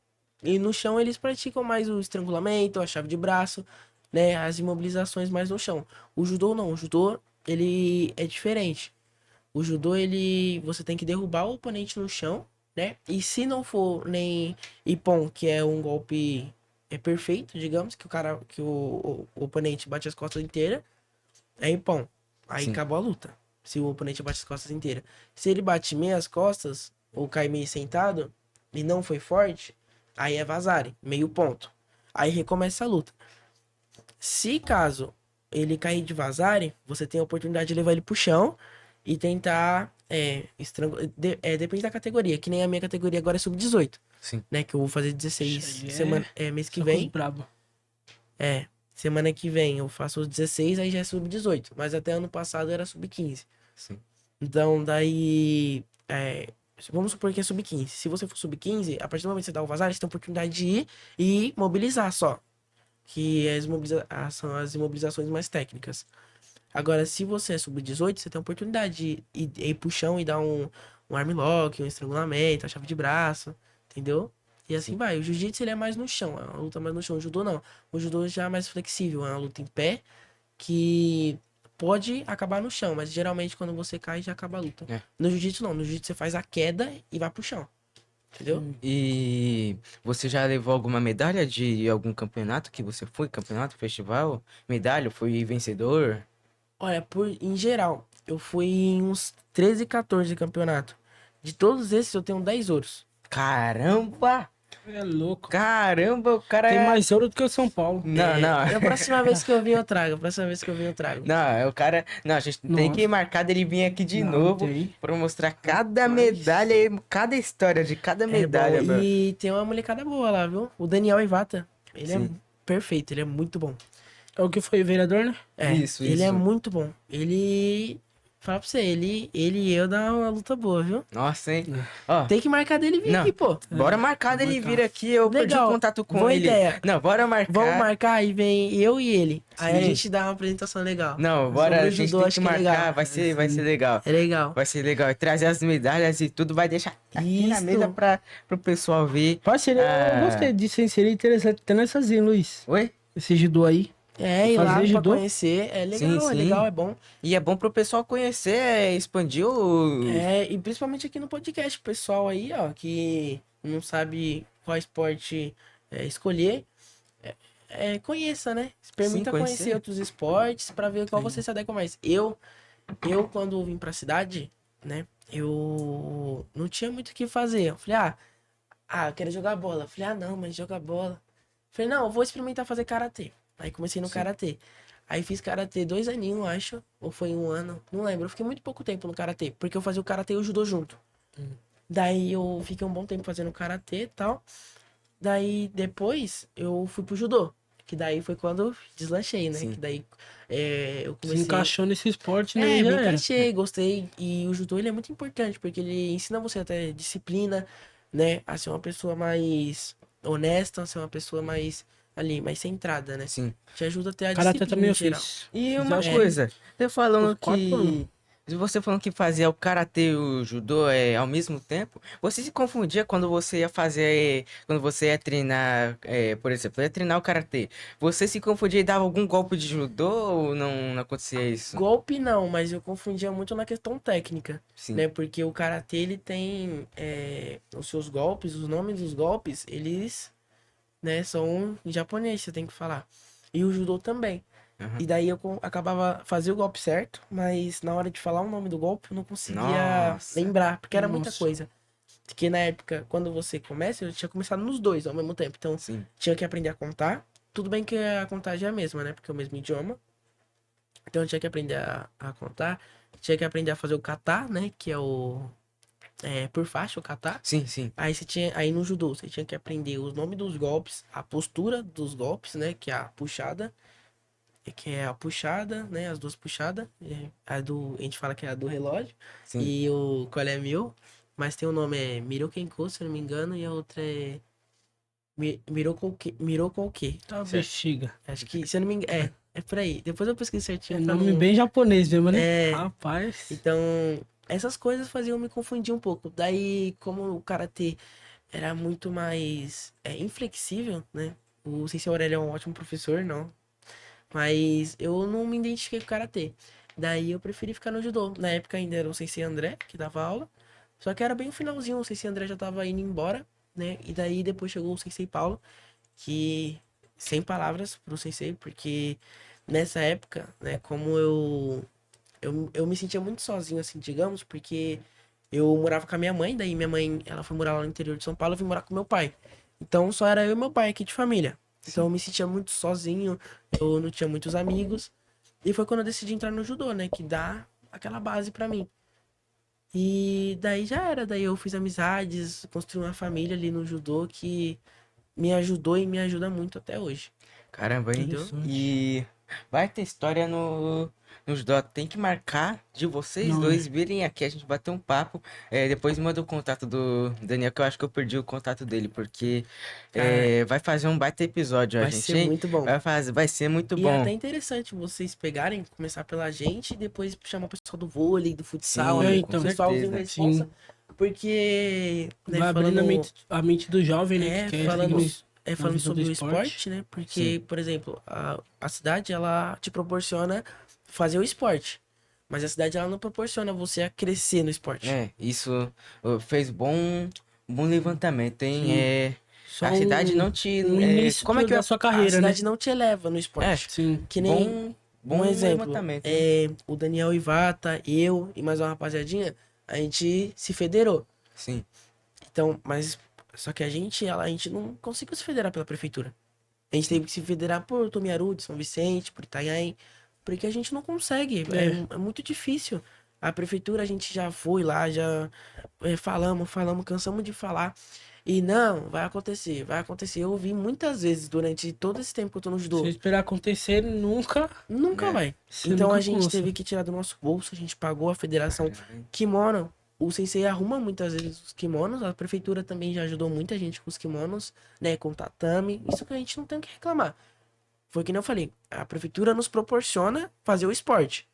E no chão eles praticam mais o estrangulamento, a chave de braço, né? As imobilizações mais no chão. O judô não, o judô, ele é diferente. O judô, você tem que derrubar o oponente no chão, né? E se não for nem ippon, que é um golpe perfeito, digamos, que o oponente bate as costas inteiras, é ippon. Aí
Sim.
acabou a luta. Se o oponente bate as costas inteiras. Se ele bate meias costas, ou cai meio sentado, e não foi forte, aí é vazare, meio ponto. Aí recomeça a luta. Se caso ele cair de vazare, você tem a oportunidade de levar ele pro chão e tentar depende da categoria, que nem a minha categoria agora é sub-18,
Sim.
né, que eu vou fazer 16
Isso aí
semana, mês que
Só com os
vem.
brabo.
Semana que vem eu faço os 16, aí já é sub-18, mas até ano passado era sub-15.
Sim.
Então daí, vamos supor que é sub-15. Se você for sub-15, a partir do momento que você dá o vazar, você tem a oportunidade de ir e mobilizar só, que são as imobilizações mais técnicas. Agora, se você é sub-18, você tem a oportunidade de ir pro chão e dar um armlock, um estrangulamento, a chave de braço, entendeu? E assim vai. O jiu-jitsu, ele é mais no chão, é uma luta mais no chão. O judô, não. O judô já é mais flexível, é uma luta em pé que pode acabar no chão, mas geralmente quando você cai, já acaba a luta.
É.
No jiu-jitsu, não. No jiu-jitsu, você faz a queda e vai pro chão, entendeu?
E você já levou alguma medalha de algum campeonato que você foi? Campeonato, festival? Medalha? Foi vencedor?
Olha, em geral, eu fui em uns 13, 14 campeonato. De todos esses, eu tenho 10 ouros.
Caramba!
É louco.
Caramba, o cara
Tem
é...
mais ouro do que o São Paulo.
Não,
A próxima vez que eu vim, eu trago. A próxima vez que eu vim, eu trago.
Não, é o cara... Não, a gente tem
Nossa.
que marcar dele vir aqui de
Não,
novo
tem.
pra mostrar cada medalha, cada história de cada medalha,
bom.
bro.
E tem uma molecada boa lá, viu? O Daniel Ivata. Ele é
Sim.
perfeito, ele é muito bom.
É o que foi vereador, né?
Isso,
ele
isso.
é muito bom. Ele... Fala pra você, ele e eu dá uma luta boa, viu?
Nossa, hein? Ó,
Tem que marcar dele vir
Não.
aqui, pô.
bora marcar dele
marcar.
vir aqui, eu perdi o
Legal.
contato com
Boa
ele.
ideia.
Não, bora marcar.
Vamos marcar e vem eu e ele. Aí a
Sim.
gente dá uma apresentação legal.
Não,
Sobre
bora,
o
a gente
judô,
tem
acho
que
que é
marcar,
legal.
vai ser legal.
É legal.
Vai ser legal. E trazer as medalhas e tudo, vai deixar aqui na
Isso.
mesa pro pessoal ver.
Parceiro,
Ah.
eu gostei disso, hein? Seria interessante até nós fazer, Luiz.
Oi?
Esse judô aí.
Ir lá
Fazer
pra
judô?
conhecer. É legal,
Sim, sim.
é legal, é bom.
E é bom pro pessoal conhecer, expandir o...
E principalmente aqui no podcast, o pessoal aí, ó, que não sabe qual esporte escolher, conheça, né? Permita
Sim,
conhecer
conhecer.
outros esportes pra ver qual você se adequa mais. Eu quando vim pra cidade, né, eu não tinha muito o que fazer. Eu falei, eu quero jogar bola. Eu falei, não, mas jogar bola. Eu falei, não, eu vou experimentar fazer karatê. Aí comecei no karatê. Aí fiz karatê 2 aninhos, acho. Ou foi 1 ano. Não lembro. Eu fiquei muito pouco tempo no karatê. Porque eu fazia o karatê e o judô junto. Daí eu fiquei um bom tempo fazendo karatê e tal. Daí depois eu fui pro judô. Que daí foi quando eu deslanchei, né?
Sim.
Que daí eu
Se
comecei...
encaixou nesse esporte, né?
me
Já era.
encaixei, gostei. E o judô, ele é muito importante. Porque ele ensina você a ter disciplina, né? A ser uma pessoa mais honesta. A ser uma pessoa mais... mais centrada, né?
Sim.
Te ajuda a ter a
Karatê
disciplina
também eu
em geral.
fiz.
E
Fiz
uma
acho que
coisa, você falando
os 4
que... Se você falando que fazia o karatê e o judô ao mesmo tempo, você se confundia quando você ia fazer, quando você ia treinar, por exemplo, ia treinar o karatê. Você se confundia e dava algum golpe de judô ou não acontecia isso?
Golpe não, mas eu confundia muito na questão técnica,
Sim.
né? Porque o karatê, ele tem os seus golpes, os nomes dos golpes, eles, né, são em japonês, você tem que falar. E o judô também.
Aham.
E daí eu acabava fazia o golpe certo, mas na hora de falar o nome do golpe eu não conseguia
Nossa.
lembrar, porque era muita
Nossa.
coisa. Porque na época, quando você começa, eu tinha começado nos dois ao mesmo tempo. Então,
Sim.
tinha que aprender a contar. Tudo bem que a contagem é a mesma, né? Porque é o mesmo idioma. Então, eu tinha que aprender a contar. Tinha que aprender a fazer o kata, né? Que é o... por faixa, o kata.
Sim, sim.
Aí no judô, você tinha que aprender os nomes dos golpes, a postura dos golpes, né? Que é a puxada. Que é a puxada, né? As duas puxadas. A gente fala que é a do relógio.
Sim.
E o qual é meu. Mas tem o nome Mirokenko, se eu não me engano. E a outra é Mirokoke.
Tá,
Certo.
bexiga.
Acho que, se eu não me engano. É por aí. Depois eu pesquiso
É
certinho. pra
nome
não-
bem japonês mesmo, né?
É.
Rapaz.
Então, essas coisas faziam me confundir um pouco. Daí, como o karatê era muito mais inflexível, né? O Sensei Aurélio é um ótimo professor, não. Mas eu não me identifiquei com o karatê. Daí eu preferi ficar no judô. Na época ainda era o Sensei André que dava aula. Só que era bem o finalzinho, o Sensei André já tava indo embora, né? E daí depois chegou o Sensei Paulo, que sem palavras pro Sensei, porque nessa época, né, como eu me sentia muito sozinho, assim, digamos, porque eu morava com a minha mãe, daí minha mãe, ela foi morar lá no interior de São Paulo, eu vim morar com meu pai. Então só era eu e meu pai aqui de família. Então eu me sentia muito sozinho, eu não tinha muitos amigos. E foi quando eu decidi entrar no judô, né, que dá aquela base pra mim. E daí já era, daí eu fiz amizades, construí uma família ali no judô que me ajudou e me ajuda muito até hoje.
Caramba, hein?
Entendeu?
E vai ter história no judô. Tem que marcar de vocês
Não,
dois virem aqui, a gente bater um papo. Depois manda o contato do Daniel, que eu acho que eu perdi o contato dele, porque vai fazer um baita episódio, a
Vai
gente,
ser
hein?
muito bom.
Vai ser muito
E é
bom.
até interessante vocês pegarem, começar pela gente e depois chamar o pessoal do vôlei, do futsal,
Sim,
né?
então,
O pessoalzinho
certeza.
responsa. Porque, né,
Vai abrindo a mente do jovem, né? Que quer
falando,
seguir
falando
visão do
sobre o
esporte.
esporte, né? Porque, por exemplo, a cidade, ela te proporciona fazer o esporte. Mas a cidade, ela não proporciona você a crescer no esporte.
Isso fez bom levantamento, hein?
Sim. Só
A cidade não te.
um início
como é que
da
eu-
sua
A
carreira, né?
cidade não te eleva no esporte.
Sim.
Que nem
bom
um exemplo,
levantamento, hein?
o Daniel Ivata, eu e mais uma rapaziadinha, a gente se federou.
Sim.
Então, mas só que a gente não conseguiu se federar pela prefeitura. A gente teve que se federar por Tomiaru, de São Vicente, por Itanhaém, porque a gente não consegue. É muito difícil. A prefeitura, a gente já foi lá, já falamos, cansamos de falar. E não, vai acontecer, vai acontecer. Eu ouvi muitas vezes durante todo esse tempo que eu tô no judô.
Se esperar acontecer, nunca.
Nunca vai.
Você
Então
nunca
a gente
consegue.
teve que tirar do nosso bolso, a gente pagou a federação kimono. O sensei arruma muitas vezes os kimonos, a prefeitura também já ajudou muita gente com os kimonos, né, com tatame. Isso que a gente não tem o que reclamar. Foi que nem eu falei, a prefeitura nos proporciona fazer o esporte.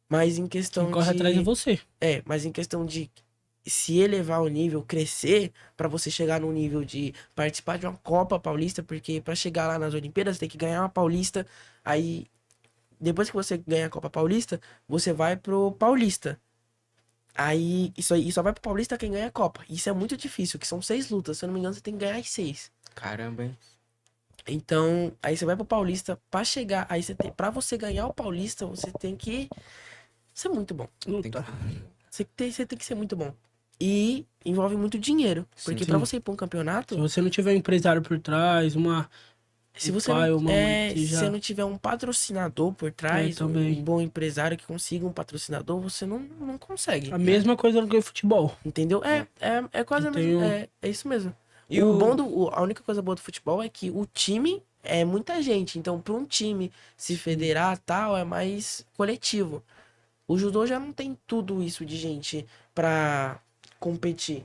Mas em questão
Quem corre atrás é você.
mas em questão de se elevar o nível, crescer, pra você chegar no nível de participar de uma Copa Paulista, porque pra chegar lá nas Olimpíadas tem que ganhar uma Paulista. Aí, depois que você ganha a Copa Paulista, você vai pro Paulista. Aí, isso aí só vai pro Paulista quem ganha a Copa. Isso é muito difícil, que são 6 lutas. Se eu não me engano, você tem que ganhar as 6.
Caramba, hein?
Então, aí você vai pro Paulista pra chegar. Aí pra você ganhar o Paulista, você tem que ser muito bom.
Luta.
Você tem que ser muito bom. E envolve muito dinheiro. Porque
Sim.
pra você ir pra um campeonato,
Se você não tiver um empresário por trás,
se
um
você
pai
não,
ou uma mãe que
se
já-
você não tiver um patrocinador por trás,
também.
um bom empresário que consiga um patrocinador, você não consegue.
a mesma coisa no que é futebol.
Entendeu? É quase a
Tem
mesma.
um-
É isso mesmo.
E
A única coisa boa do futebol é que o time é muita gente. Então, pra um time se federar tal, é mais coletivo. O judô já não tem tudo isso de gente pra competir.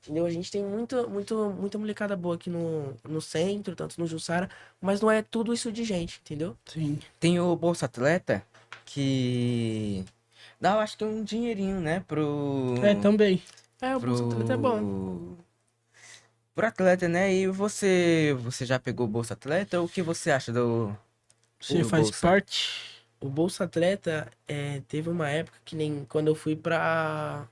Entendeu? A gente tem muita molecada boa aqui no centro, tanto no Jussara, mas não é tudo isso de gente, entendeu?
Sim.
Tem o Bolsa Atleta, que dá, eu acho que um dinheirinho, né,
É, também.
É, o Bolsa Atleta é bom.
pro atleta, né? E você já pegou o Bolsa Atleta? O que você acha
Você
do
faz
Bolsa?
parte.
O Bolsa Atleta teve uma época que nem quando eu fui pra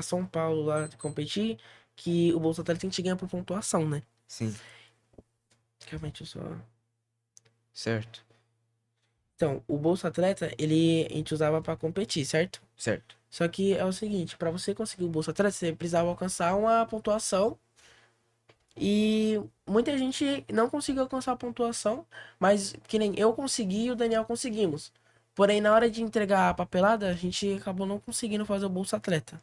São Paulo lá competir, que o Bolsa Atleta a gente ganha por pontuação, né?
Sim,
Realmente eu só.
certo,
Então, o Bolsa Atleta, a gente usava pra competir, certo?
certo.
Só que é o seguinte, pra você conseguir o Bolsa Atleta, você precisava alcançar uma pontuação. E muita gente não conseguiu alcançar a pontuação, mas que nem eu consegui e o Daniel conseguimos. Porém, na hora de entregar a papelada, a gente acabou não conseguindo fazer o Bolsa Atleta.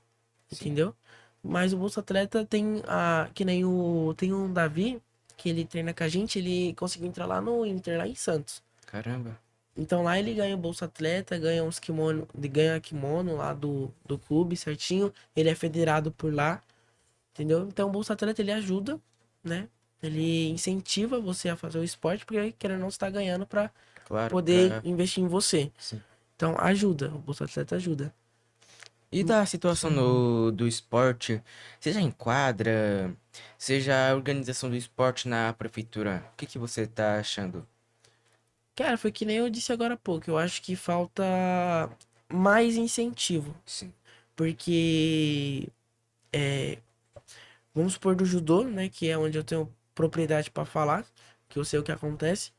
Entendeu? Mas o Bolsa Atleta tem que nem tem um Davi, que ele treina com a gente, ele conseguiu entrar lá no Inter, lá em Santos.
Caramba.
Então lá ele ganha o Bolsa Atleta, ganha uns kimono, ganha kimono lá do clube certinho. Ele é federado por lá, entendeu? Então o Bolsa Atleta ele ajuda, né? Ele incentiva você a fazer o esporte, porque querendo ou não, você tá ganhando pra
Claro.
poder investir em você.
Sim.
Então ajuda, o Bolsa Atleta ajuda.
E da situação do esporte, seja em quadra, seja a organização do esporte na prefeitura, o que que você tá achando?
Cara, foi que nem eu disse agora há pouco, eu acho que falta mais incentivo,
Sim,
porque vamos supor do judô, né, que é onde eu tenho propriedade pra falar, que eu sei o que acontece.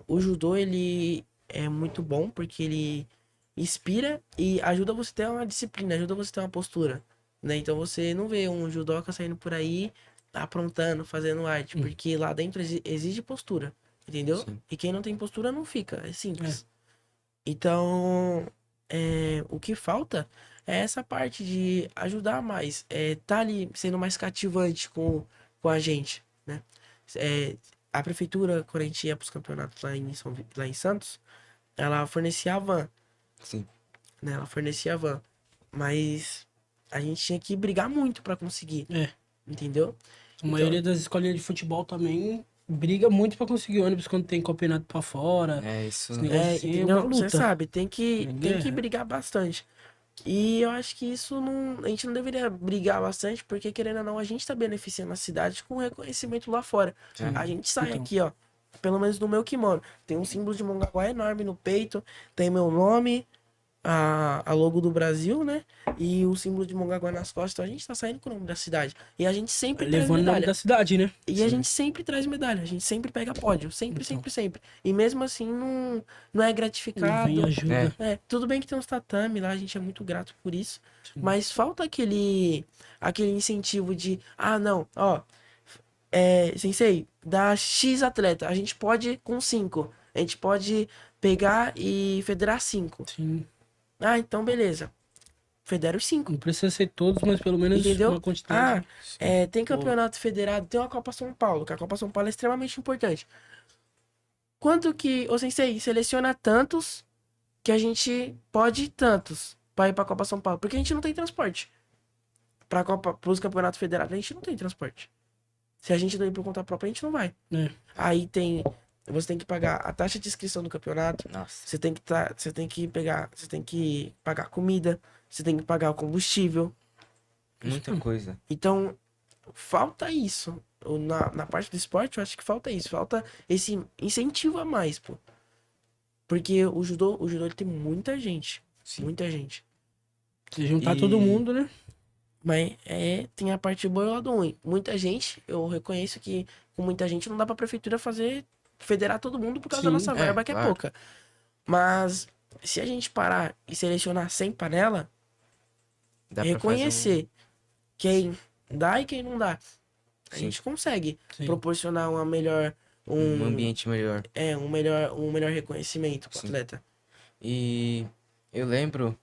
O judô, ele é muito bom porque ele inspira e ajuda você a ter uma disciplina, ajuda você a ter uma postura, né? Então você não vê um judoca saindo por aí aprontando, fazendo arte, porque lá dentro exige postura, entendeu?
Sim.
E quem não tem postura não fica, é simples. Então, o que falta é essa parte de ajudar mais, tá ali sendo mais cativante com a gente, né? A prefeitura, quando a gente ia pros campeonatos lá em Santos, ela fornecia a van,
sim.
né? Ela fornecia a van. Mas a gente tinha que brigar muito pra conseguir,
É.
entendeu?
A maioria das escolinhas de futebol também briga muito pra conseguir ônibus quando tem campeonato pra fora.
É isso.
Esse negócio assim é uma
entendeu? Você
luta.
sabe, tem que
guerra.
brigar bastante. E eu acho que isso não. A gente não deveria brigar bastante, porque querendo ou não, a gente tá beneficiando a cidade com reconhecimento lá fora.
Sim.
A gente sai
Então.
aqui, ó. Pelo menos no meu kimono. Tem um símbolo de Mongaguá enorme no peito. Tem meu nome, a logo do Brasil, né? E o símbolo de Mongaguá nas costas. Então a gente tá saindo com o nome da cidade. E a gente sempre traz
Levando o nome
medalha.
da cidade, né?
E a gente sempre traz medalha, a gente sempre pega pódio, sempre, sempre, sempre. E mesmo assim não é gratificado.
Vem ajuda.
Tudo bem que tem uns tatame lá, a gente é muito grato por isso. Mas falta aquele incentivo de, não, ó, sensei, dá X atleta, a gente pode com 5. A gente pode pegar e federar 5.
Sim.
Então beleza. Federa os 5.
Não precisa ser todos, mas pelo menos
Entendeu?
uma quantidade.
Tem campeonato federado, tem uma Copa São Paulo, que a Copa São Paulo é extremamente importante. Quanto que o Sensei seleciona tantos que a gente pode ir tantos pra ir pra Copa São Paulo? Porque a gente não tem transporte. Pros campeonatos federados, a gente não tem transporte. Se a gente não ir por conta própria, a gente não vai.
É.
Aí você tem que pagar a taxa de inscrição do campeonato.
Nossa.
Você tem que pagar comida. Você tem que pagar o combustível.
Muita coisa.
Então, falta isso. Na parte do esporte, eu acho que falta isso. Falta esse incentivo a mais, pô. Porque o judô ele tem muita gente.
Sim.
Muita gente.
Se juntar
E-
todo mundo, né?
Mas tem a parte boa e o lado ruim. Muita gente, eu reconheço que com muita gente não dá pra prefeitura federar todo mundo por causa da
Sim,
nossa verba, que é
claro.
pouca. Mas se a gente parar e selecionar 100 panela,
Dá pra
reconhecer quem dá e quem não dá. A
Sim.
gente consegue
Sim.
proporcionar uma melhor
um ambiente melhor.
um melhor reconhecimento pro
Sim.
atleta.
E eu lembro,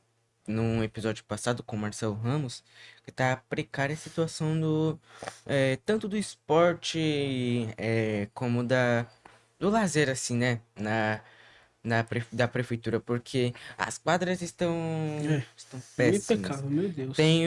num episódio passado com o Marcelo Ramos, que tá a precária a situação tanto do esporte como do lazer, assim, né? Da prefeitura, porque as quadras estão péssimas.
Impecável, meu Deus.
Tem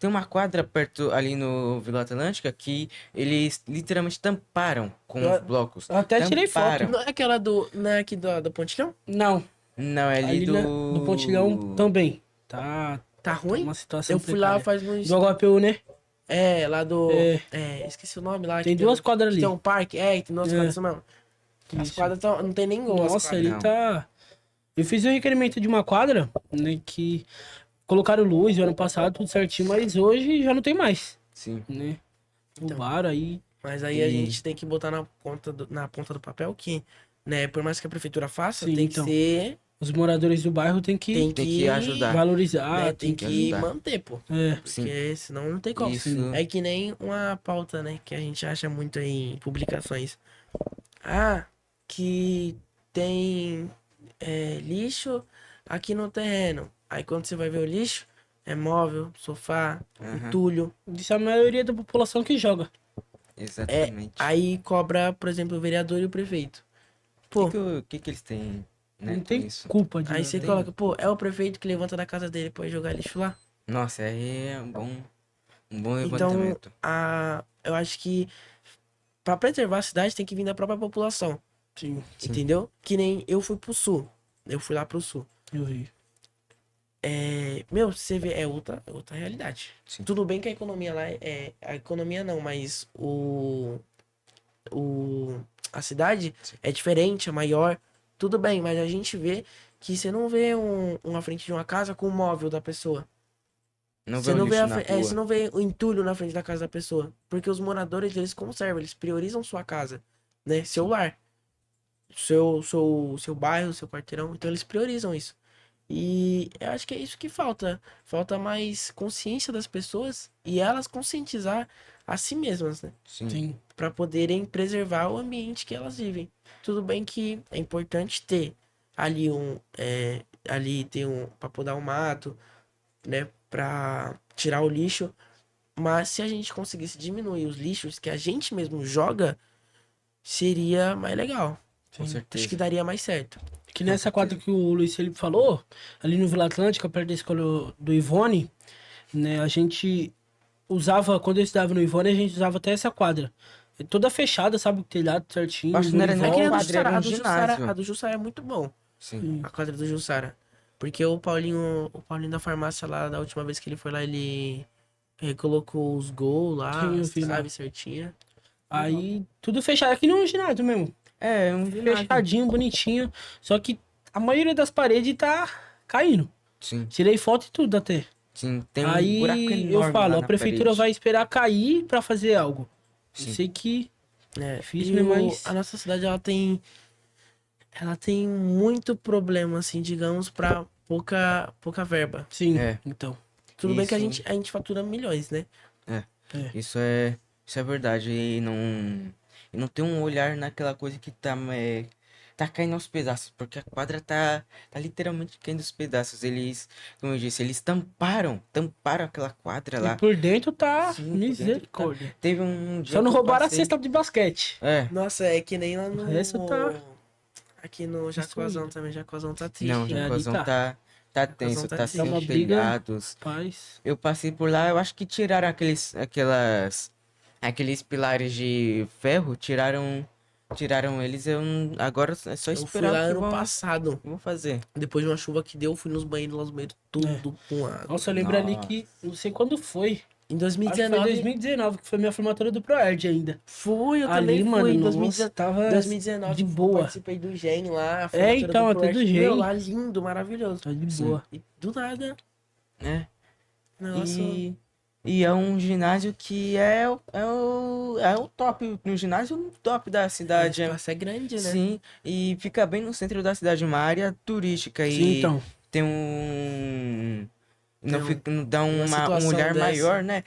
uma quadra perto ali no Vila Atlântica que eles literalmente tamparam com os blocos.
eu até tirei foto.
Tamparam.
Não é aquela não é aqui da Pontilhão?
Não.
Não, é ali
do Pontilhão também. Tá
Tá ruim?
uma situação
Eu fui lá
precária.
faz uns...
Do HPU, né?
Lá do...
É.
Esqueci o nome lá.
Tem
que
duas
um-
quadras
que
ali.
Tem um parque. Tem duas quadras isso mesmo. As
Isso.
quadras não tem nem gol. as
Nossa,
quadras.
ele
Não.
tá... Eu fiz um requerimento de uma quadra, né, que colocaram luz o ano passado, tudo certinho, mas hoje já não tem mais,
Sim.
né?
Então.
Roubaram aí.
Mas aí a
E-
gente tem que botar na ponta do papel que, né, por mais que a prefeitura faça,
Sim,
tem
então.
que ser...
Os moradores do bairro tem que
Tem
Tem
que
que ajudar.
valorizar.
né, tem
que
que
ajudar.
manter, pô.
É,
Sim.
Porque senão não tem como.
Isso.
É que nem uma pauta, né? Que a gente acha muito aí em publicações. Que tem lixo aqui no terreno. Aí quando você vai ver o lixo, é móvel, sofá, entulho.
isso é a maioria da população que joga.
Exatamente.
Aí cobra, por exemplo, o vereador e o prefeito. Pô,
O que eles têm, né,
Não
com
tem
isso?
culpa de
aí
nada.
você coloca, pô, é o prefeito que levanta da casa dele pra ir jogar lixo lá?
Nossa, aí é um bom
Então,
levantamento.
eu acho que pra preservar a cidade tem que vir da própria população.
Sim,
Entendeu? Que nem eu fui pro sul. Eu fui lá pro sul.
eu vi.
Você vê, é outra realidade.
Sim.
Tudo bem que a economia lá a economia não, mas a cidade é diferente, é maior. Tudo bem, mas a gente vê que você não vê uma frente de uma casa com o móvel da pessoa.
Não
Você
vê o
não vê,
lixo na rua.
você não vê o entulho na frente da casa da pessoa. Porque os moradores, eles conservam, eles priorizam sua casa, né? Seu lar. Seu bairro, seu quarteirão. Então eles priorizam isso. E eu acho que é isso que falta. Falta mais consciência das pessoas e elas conscientizar a si mesmas, né?
Sim.
Sim.
Para poderem preservar o ambiente que elas vivem. Tudo bem que é importante ter ali para podar o mato, né, para tirar o lixo, mas se a gente conseguisse diminuir os lixos que a gente mesmo joga, seria mais legal.
Com certeza.
Acho que daria mais certo.
Que nessa quadra que o Luiz Felipe falou, ali no Vila Atlântica, perto da escola do Ivone, né, a gente usava, quando eu estudava no Ivone, a gente usava até essa quadra. É toda fechada, sabe, o telhado certinho.
Acho que não era nem
volta.
Aqui
quadra, era um ginásio.
a do Jussara é muito bom.
Sim.
A quadra do Jussara. Porque o Paulinho da farmácia lá, da última vez que ele foi lá, ele colocou os gols lá,
Sim, eu vi lá.
sabe, certinho.
Aí, tudo fechado aqui no ginásio mesmo.
É, um ginásio.
Fechadinho, bonitinho. Só que a maioria das paredes tá caindo.
Sim,
Tirei foto e tudo até.
sim. Tem um
Aí
buraco enorme
eu
lá
falo, a
na
prefeitura
parede.
vai esperar cair pra fazer algo. Eu
Sim.
sei que difícil,
E
né, mas...
a nossa cidade, ela tem muito problema, assim, digamos, pra pouca verba.
Sim,
É.
então.
Tudo bem que a
Isso.
gente fatura milhões, né?
Isso é verdade. E não tem um olhar naquela coisa que tá caindo aos pedaços. Porque a quadra tá literalmente caindo aos pedaços. Eles, como eu disse, eles tamparam aquela quadra lá.
E por dentro tá
Sim, por dentro
misericórdia.
Teve um dia
Só não
que eu
roubaram a
passei-
cesta de basquete.
É,
Nossa, é que nem lá no...
resto tá-
Aqui no Jacuazão também, Jacuazão tá triste.
não,
hein?
o
ali
Jacozão
tá.
tá tenso,
tá
tá
triste.
sem
Tá uma briga.
telhados.
Paz.
Eu passei por lá, eu acho que tiraram aqueles pilares de ferro, tiraram eles, agora é só
Eu fui
esperar
lá
o que
ano
vão,
passado.
vão fazer.
Depois de uma chuva que deu, fui nos banheiros, lá os banheiros tudo com água.
Nossa, eu lembro ali
Nossa.
que, não sei quando foi.
Em
Acho que foi
2019,
2019, que foi minha formatura do Proerd ainda.
eu
Ali,
também
mano,
fui. Em
nossa, tava
2019,
de boa.
participei do GEM lá. a
É,
formatura
então,
do
até
Proerd.
do GEM.
Meu, lá lindo, maravilhoso.
Tá de
Sim.
boa.
E do nada,
É.
nossa...
E é um ginásio que é o top, no ginásio top da
O
cidade.
espaço é grande, né?
Sim, e fica bem no centro da cidade, uma área turística.
Sim,
E
então.
tem um. Não,
Tem
fica, não dá
uma
um
situação
olhar
dessa.
maior, né?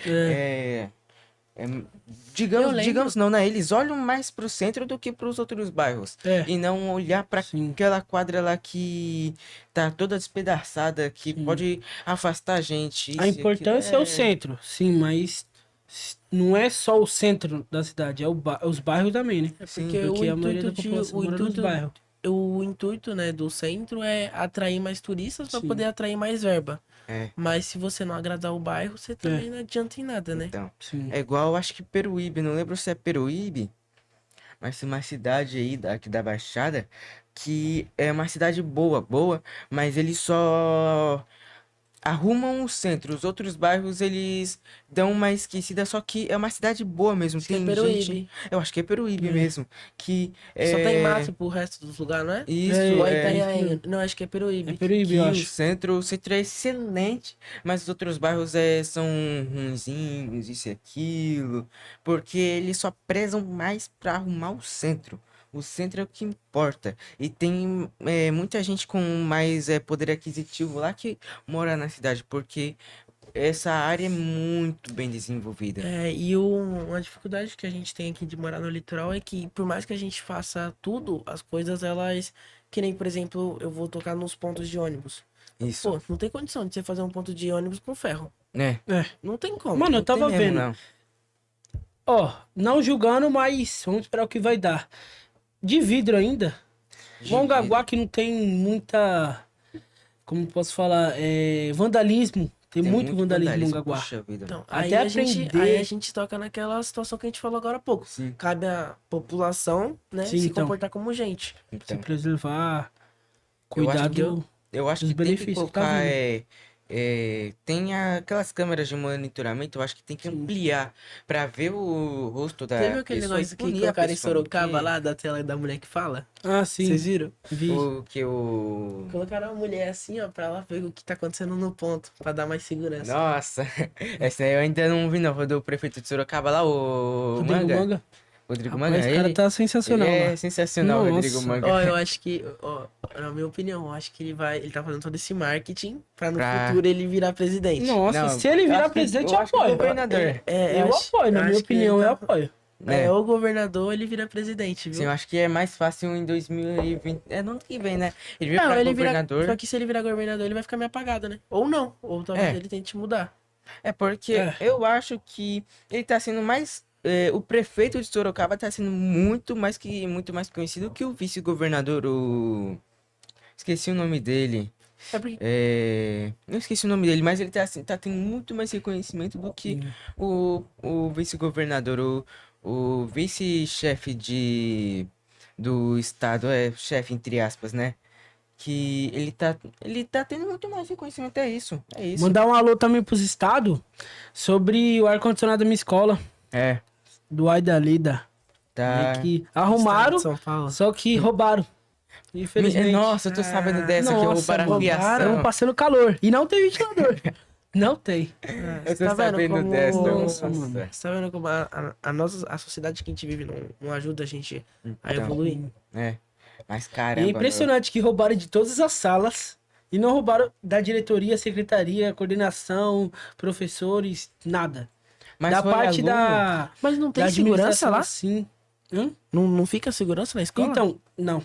Digamos,
lembro.
não, né? Eles olham mais pro centro do que pros outros bairros.
É.
E não olhar pra
Sim.
aquela quadra lá que tá toda despedaçada, que
Sim.
pode afastar a gente.
A
isso e
importância é
aquilo.
o centro, sim, mas não é só o centro da cidade, é os bairros também, né?
É
Sim,
porque,
Porque
o
a maioria da
intuito,
população mora nos bairros.
o intuito, né, do centro é atrair mais turistas para
Sim.
poder atrair mais verba.
É.
Mas se você não agradar o bairro, você também não adianta em nada, né?
Então,
Sim.
é igual, acho que Peruíbe, não lembro se é Peruíbe, mas uma cidade aí aqui da Baixada, que é uma cidade boa, mas eles só arrumam o centro. Os outros bairros eles dão uma esquecida, só que é uma cidade boa mesmo.
Acho que é
Tem
Peruíbe.
gente, eu acho que é Peruíbe mesmo, que
Só tem
é
mato pro resto dos lugares, não é?
isso,
Ou
É,
é
é
Itanhaém. Não, acho que é Peruíbe.
É Peruíbe,
que
eu
o
acho.
centro é excelente, mas os outros bairros são ruinzinhos, isso e aquilo, porque eles só prezam mais pra arrumar o centro. O centro é o que importa. E tem muita gente com mais poder aquisitivo lá que mora na cidade, porque essa área é muito bem desenvolvida.
É, e uma dificuldade que a gente tem aqui de morar no litoral é que, por mais que a gente faça tudo, as coisas, elas. Que nem, por exemplo, eu vou tocar nos pontos de ônibus.
Isso.
Pô, não tem condição de você fazer um ponto de ônibus com ferro.
É.
É.
Não tem como.
Mano, eu
Não tem
tava
mesmo,
vendo.
não.
Ó, não julgando, mas vamos esperar o que vai dar. De vidro ainda. Mongaguá que não tem muita. Como posso falar? Vandalismo. Tem muito vandalismo em Mongaguá.
Puxa vida.
Então,
Até aprender.
aí a gente toca naquela situação que a gente falou agora há pouco.
Sim.
Cabe à população, né,
Sim,
se
então.
comportar como gente.
Se
Então,
preservar.
Eu acho
Cuidado.
eu acho
dos
que tem que
benefícios que tá
colocar,
vindo.
tem aquelas câmeras de monitoramento, eu acho que tem que ampliar pra ver o rosto da
Teve aquele
pessoa e
negócio que
punir a
colocaram em
pessoa,
Sorocaba
porque
lá, da tela da mulher que fala?
Ah, sim.
Vocês viram?
Vi.
o...
Colocaram uma mulher assim, ó, pra ela ver o que tá acontecendo no ponto, pra dar mais segurança.
Nossa, essa aí eu ainda não vi não, foi do prefeito de Sorocaba lá, o
Rodrigo
Manga.
Manga.
Rodrigo
Rapaz,
Manga,
esse cara
ele,
tá sensacional
ele é
lá.
sensacional,
Nossa.
Rodrigo Manga.
Ó, eu acho que, ó, na minha opinião, eu acho que ele tá fazendo todo esse marketing pra no
Pra-
futuro ele virar presidente.
Nossa,
Não,
se ele
eu
virar
acho que-
presidente,
eu
eu
acho que o
apoio.
governador.
Eu
acho-
apoio, na
acho
minha
que ele
opinião, eu
tá-
apoio.
né?
É, o governador, ele vira presidente, viu?
Sim, eu acho que é mais fácil em 2020, no ano que vem, né? Ele vira
Não,
pra
ele
governador.
só que se ele virar governador, ele vai ficar meio apagado, né? Ou não, ou talvez
É.
ele tente mudar.
É porque
É.
eu acho que ele tá sendo mais. O prefeito de Sorocaba tá sendo muito mais conhecido que o vice-governador, esqueci o nome dele.
É porque
Eu esqueci o nome dele, mas ele tá tendo muito mais reconhecimento do que o vice-governador, o vice-chefe do estado, chefe entre aspas, né? Que ele tá tendo muito mais reconhecimento, é isso.
Mandar um alô também pros estados sobre o ar-condicionado da minha escola,
É,
do Aida Lida.
tá.
Que arrumaram,
São Paulo.
só que roubaram. Infelizmente.
Nossa, eu tô sabendo dessa, que roubaram a
roubaram,
fiação.
passando calor. E não tem ventilador. Não tem.
Eu tô
Tá vendo
sabendo
como-
dessa.
Nossa,
Nossa.
mano.
Você tá vendo como a sociedade que a gente vive não ajuda a gente a
Então,
evoluir?
Mas
E
caramba.
é impressionante que roubaram de todas as salas e não roubaram da diretoria, secretaria, coordenação, professores, nada.
Mas
da
foi
parte
aluno.
da,
Mas não tem
da
segurança
administração,
lá?
sim. Hã?
Não fica segurança na escola?
Então, não.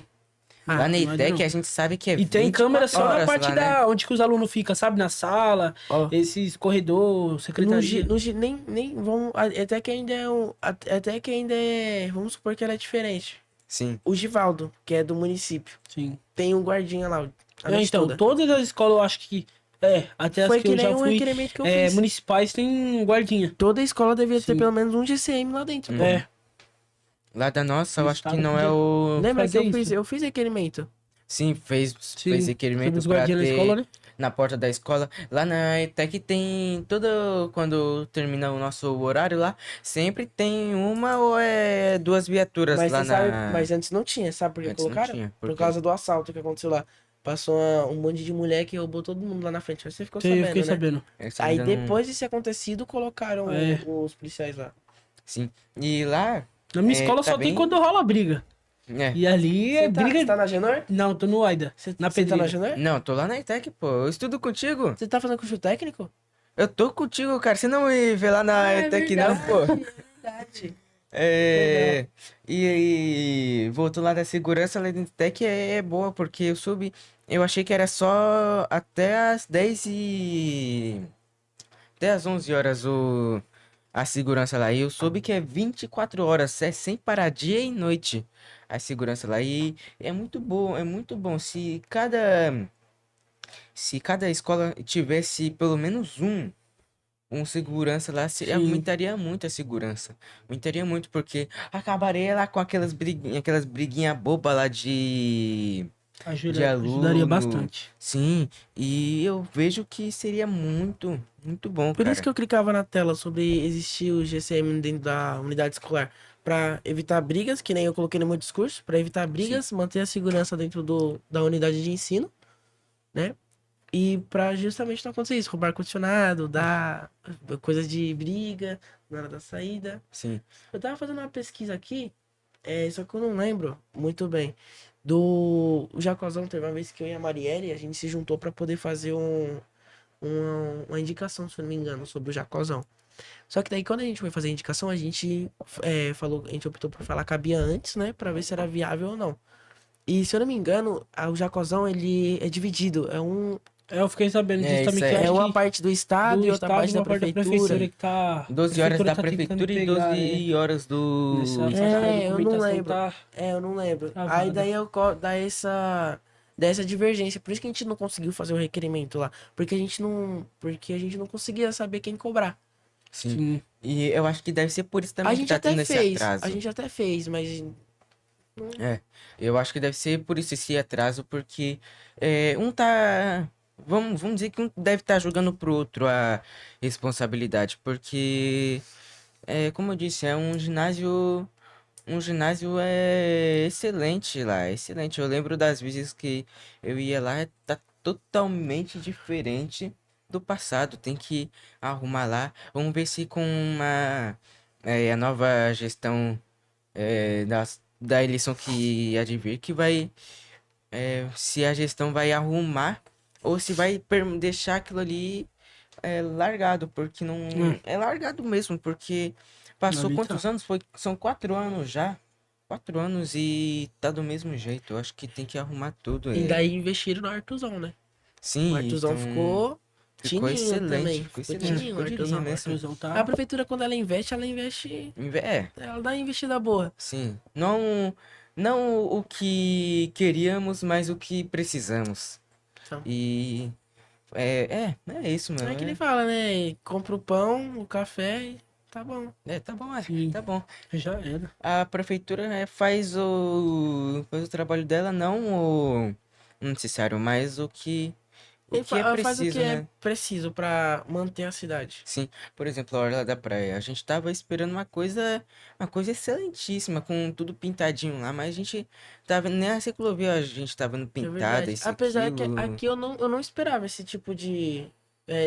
Lá na
não,
ITEC
não.
a gente sabe que é
E tem
24
câmera só na
horas
parte
lá, né?
da onde que os alunos ficam, sabe? Na sala,
Ó.
esses corredor,
No
secretaria.
Gi- no Gi- nem vamos. Até que ainda é até que ainda é. Vamos supor que ela é diferente.
Sim.
O Givaldo, que é do município,
Sim.
tem um guardinha lá. A noite
Então,
toda.
todas as escolas eu acho que. Até as
Foi
que eu
que
já
nem um
fui.
requerimento que eu fiz.
Municipais tem guardinha.
Toda escola devia ter
Sim.
pelo menos um GCM lá dentro. pô.
Lá da nossa, eu
O
acho que
estado
não é
podia-
o.
Lembra que
fazer isso.
eu fiz requerimento?
Sim, fez
Sim,
requerimento
os
pra
guardiões
ter
na escola, né?
na porta da escola. Lá na ETEC tem quando termina o nosso horário lá, sempre tem uma ou duas viaturas
Mas
lá
você
na.
sabe, mas antes não tinha, sabe por que
Antes não
colocaram?
tinha, por
Por
quê?
causa do assalto que aconteceu lá. Passou um monte de mulher que roubou todo mundo lá na frente. Você ficou
Sim, eu
sabendo,
fiquei
né?
sabendo.
Essa
Aí
ainda não-
depois desse acontecido, colocaram
É.
os policiais lá.
Sim. E lá.
Na minha escola
tá
só tem
bem-
quando rola briga. E ali é briga.
Você tá na Genor?
Não, tô no Aida. Na
Você tá na
pedreira.
Genor?
Não, tô lá na ETEC, pô. Eu estudo contigo.
Você tá fazendo curso técnico?
Eu tô contigo, cara. Você não me vê lá na ETEC, não, pô.
É verdade.
E voltou lá da segurança, lá dentro da ETEC é boa, porque eu achei que era só até as 11 horas a segurança lá. E eu soube que é 24 horas, é sem parar dia e noite a segurança lá. E é muito bom, é muito bom. Se cada escola tivesse pelo menos um um segurança lá
Sim.
aumentaria muito a segurança. Aumentaria muito, porque acabaria lá com aquelas briguinhas bobas lá de
Ajudaria
aluno.
bastante.
Sim, e eu vejo que seria muito, muito bom,
Por isso
cara.
que eu clicava na tela sobre existir o GCM dentro da unidade escolar. Pra evitar brigas, que nem eu coloquei no meu discurso, pra evitar brigas, manter a segurança dentro da unidade de ensino, né? E pra justamente não acontecer isso, roubar ar-condicionado, dar coisas de briga na hora da saída.
Sim,
Eu tava fazendo uma pesquisa aqui, só que eu não lembro muito bem. Do o Jacozão, teve uma vez que eu e a Marielle, a gente se juntou pra poder fazer uma indicação, se eu não me engano, sobre o Jacozão. Só que daí quando a gente foi fazer a indicação, a gente a gente optou por falar cabia antes, né? Pra ver se era viável ou não. E se eu não me engano, o Jacozão, ele é dividido.
Eu fiquei sabendo disso também,
isso
que
aí.
eu
É
acho
uma
que
parte do estado
do
e outra
estado
parte
e
da
uma parte da
prefeitura.
prefeitura que tá...
12 horas da
tá tentando
prefeitura e
pegar,
12 horas do...
Nessa parte da
Eu não
documentação
lembro.
tá
Eu não lembro.
travada.
Aí daí dá essa divergência. Por isso que a gente não conseguiu fazer o requerimento lá. Porque a gente não conseguia saber quem cobrar.
Sim.
Sim.
E eu acho que deve ser por isso
A
também que
gente
tá
até
tendo esse
fez,
atraso.
a gente até fez, mas
É, eu acho que deve ser por isso esse atraso, porque um tá. Vamos dizer que um deve estar jogando pro outro a responsabilidade, porque, como eu disse, é um ginásio. Um ginásio é excelente lá, é excelente. Eu lembro das vezes que eu ia lá, tá totalmente diferente do passado. Tem que arrumar lá. Vamos ver se com a nova gestão da eleição que há de vir, que vai, se a gestão vai arrumar ou se vai deixar aquilo ali largado, porque não é largado mesmo, porque passou
Ali
quantos
tá.
anos? São 4 anos já. 4 anos e tá do mesmo jeito. Eu acho que tem que arrumar tudo.
e daí investiram no Artuzão, né?
Sim,
O Artuzão
então,
ficou
ficou
tininho
excelente.
também.
Ficou
Ficou
excelente.
tininho o
Ficou de linha
Artuzão.
mesmo.
Artuzão
A
tá...
prefeitura, quando ela investe, ela dá uma investida boa.
Sim. Não o que queríamos, mas o que precisamos.
Então.
E é isso, meu.
É que ele fala, né? Compra o pão, o café e tá bom.
Tá bom,
Sim.
tá bom.
Já era.
A prefeitura faz o trabalho dela, não o necessário, mas o que
Ele
é
faz o
preciso,
que
né?
é preciso pra manter a cidade.
Sim, por exemplo, a Orla da Praia. A gente tava esperando uma coisa excelentíssima, com tudo pintadinho lá, mas a gente tava, nem a ciclovia a gente tava vendo
É
pintada,
verdade.
isso,
Apesar que
aquilo.
aqui eu não esperava esse tipo de.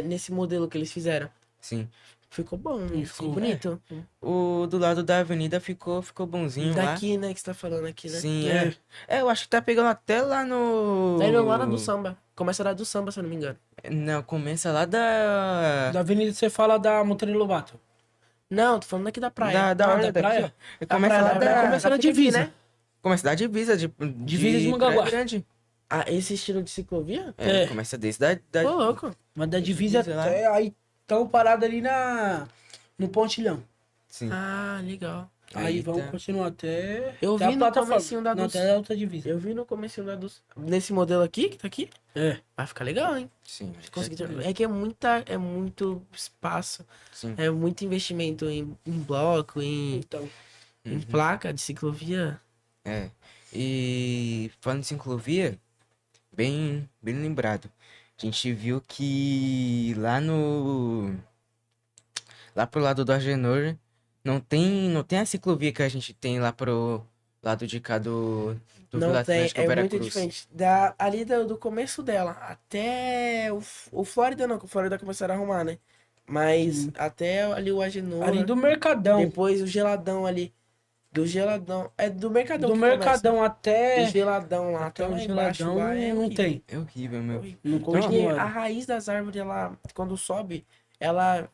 Nesse modelo que eles fizeram.
Sim.
Ficou bom,
Ficou,
ficou bonito.
O do lado da avenida ficou bonzinho lá.
Daqui, né, que você tá falando aqui, né?
Sim,
É.
eu acho que tá pegando até lá no...
Daí não, lá na do samba. Começa lá do samba, se eu não me engano.
Não, começa lá da...
Da avenida você fala da Monteiro Lobato.
Não, tô falando aqui da praia.
Da
Ah,
orla
da
daqui,
praia?
ó. Começa
praia,
lá
da praia
da...
começa na
fica aqui,
divisa.
né?
Começa da divisa
Divisa de Mongaguá.
Praia Grande.
Ah, esse estilo de ciclovia?
É.
Começa desde da...
Ô, louco.
Mas da divisa
divisa lá.
até aí tão parado ali no Pontilhão.
Sim.
Ah, legal.
Aí
Aí
vamos
tá.
continuar até...
Eu
até a
vi no
plataforma.
comecinho da
Não,
dos-
até a outra divisa.
Eu vi no começo nesse modelo aqui, que tá aqui.
É.
Vai ficar legal, hein?
Sim.
Se conseguir é que é muito espaço,
Sim.
é muito investimento em bloco,
Então,
em placa de ciclovia.
E falando em ciclovia, bem lembrado. A gente viu que lá pro lado do Agenor não tem a ciclovia que a gente tem lá pro lado de cá do
Não
Vila
tem,
Atlântica,
é muito
Veracruz.
diferente. Ali do começo dela até o Flórida não, que o Flórida começaram a arrumar, né? Mas até ali o Agenor,
ali do Mercadão.
depois o Geladão ali. Do Geladão, do Mercadão
Do
que
Mercadão
começa.
até...
Do Geladão lá,
Até
até
o
lá embaixo
geladão
lá, é
não
horrível.
tem.
É horrível, meu.
Não
Porque
continua.
a raiz das árvores, ela, quando sobe, ela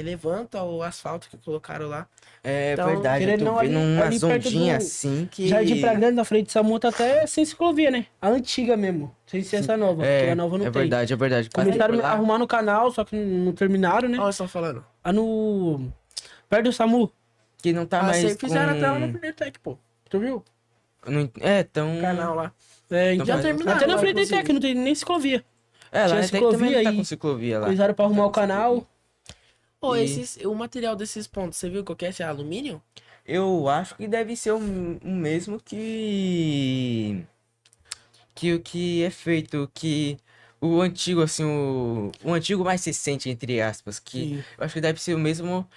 levanta o asfalto que colocaram lá.
É
Então,
verdade, eu
querendo
tô
ou não,
vendo
ali
umas
perto
ondinhas
do
assim que...
Jardim Praia Grande, na frente de Samu, tá até sem ciclovia, né? A antiga mesmo. Sem ser essa nova. Porque a nova não tem.
É verdade. Passei
Começaram
por
a
lá.
arrumar no canal, só que não terminaram, né?
Olha só falando.
Ah, no... Perto do Samu.
Que não tá
Ah,
mais
vocês fizeram
com...
até lá no Fenetec, pô. Tu viu?
tão...
O canal lá.
É, então,
Já
terminaram
até na
lá,
frente da
inclusive.
ITEC, não tem nem ciclovia.
Lá
Tinha
até que
ciclovia
também tá
aí.
com ciclovia lá.
Coisaram pra arrumar o canal.
Ô,
E
o material desses pontos, você viu qual que é? Se é alumínio?
eu acho que deve ser o mesmo que o que é feito, que o antigo, assim, o antigo mais recente, entre aspas, que
Sim.
eu acho que deve ser o mesmo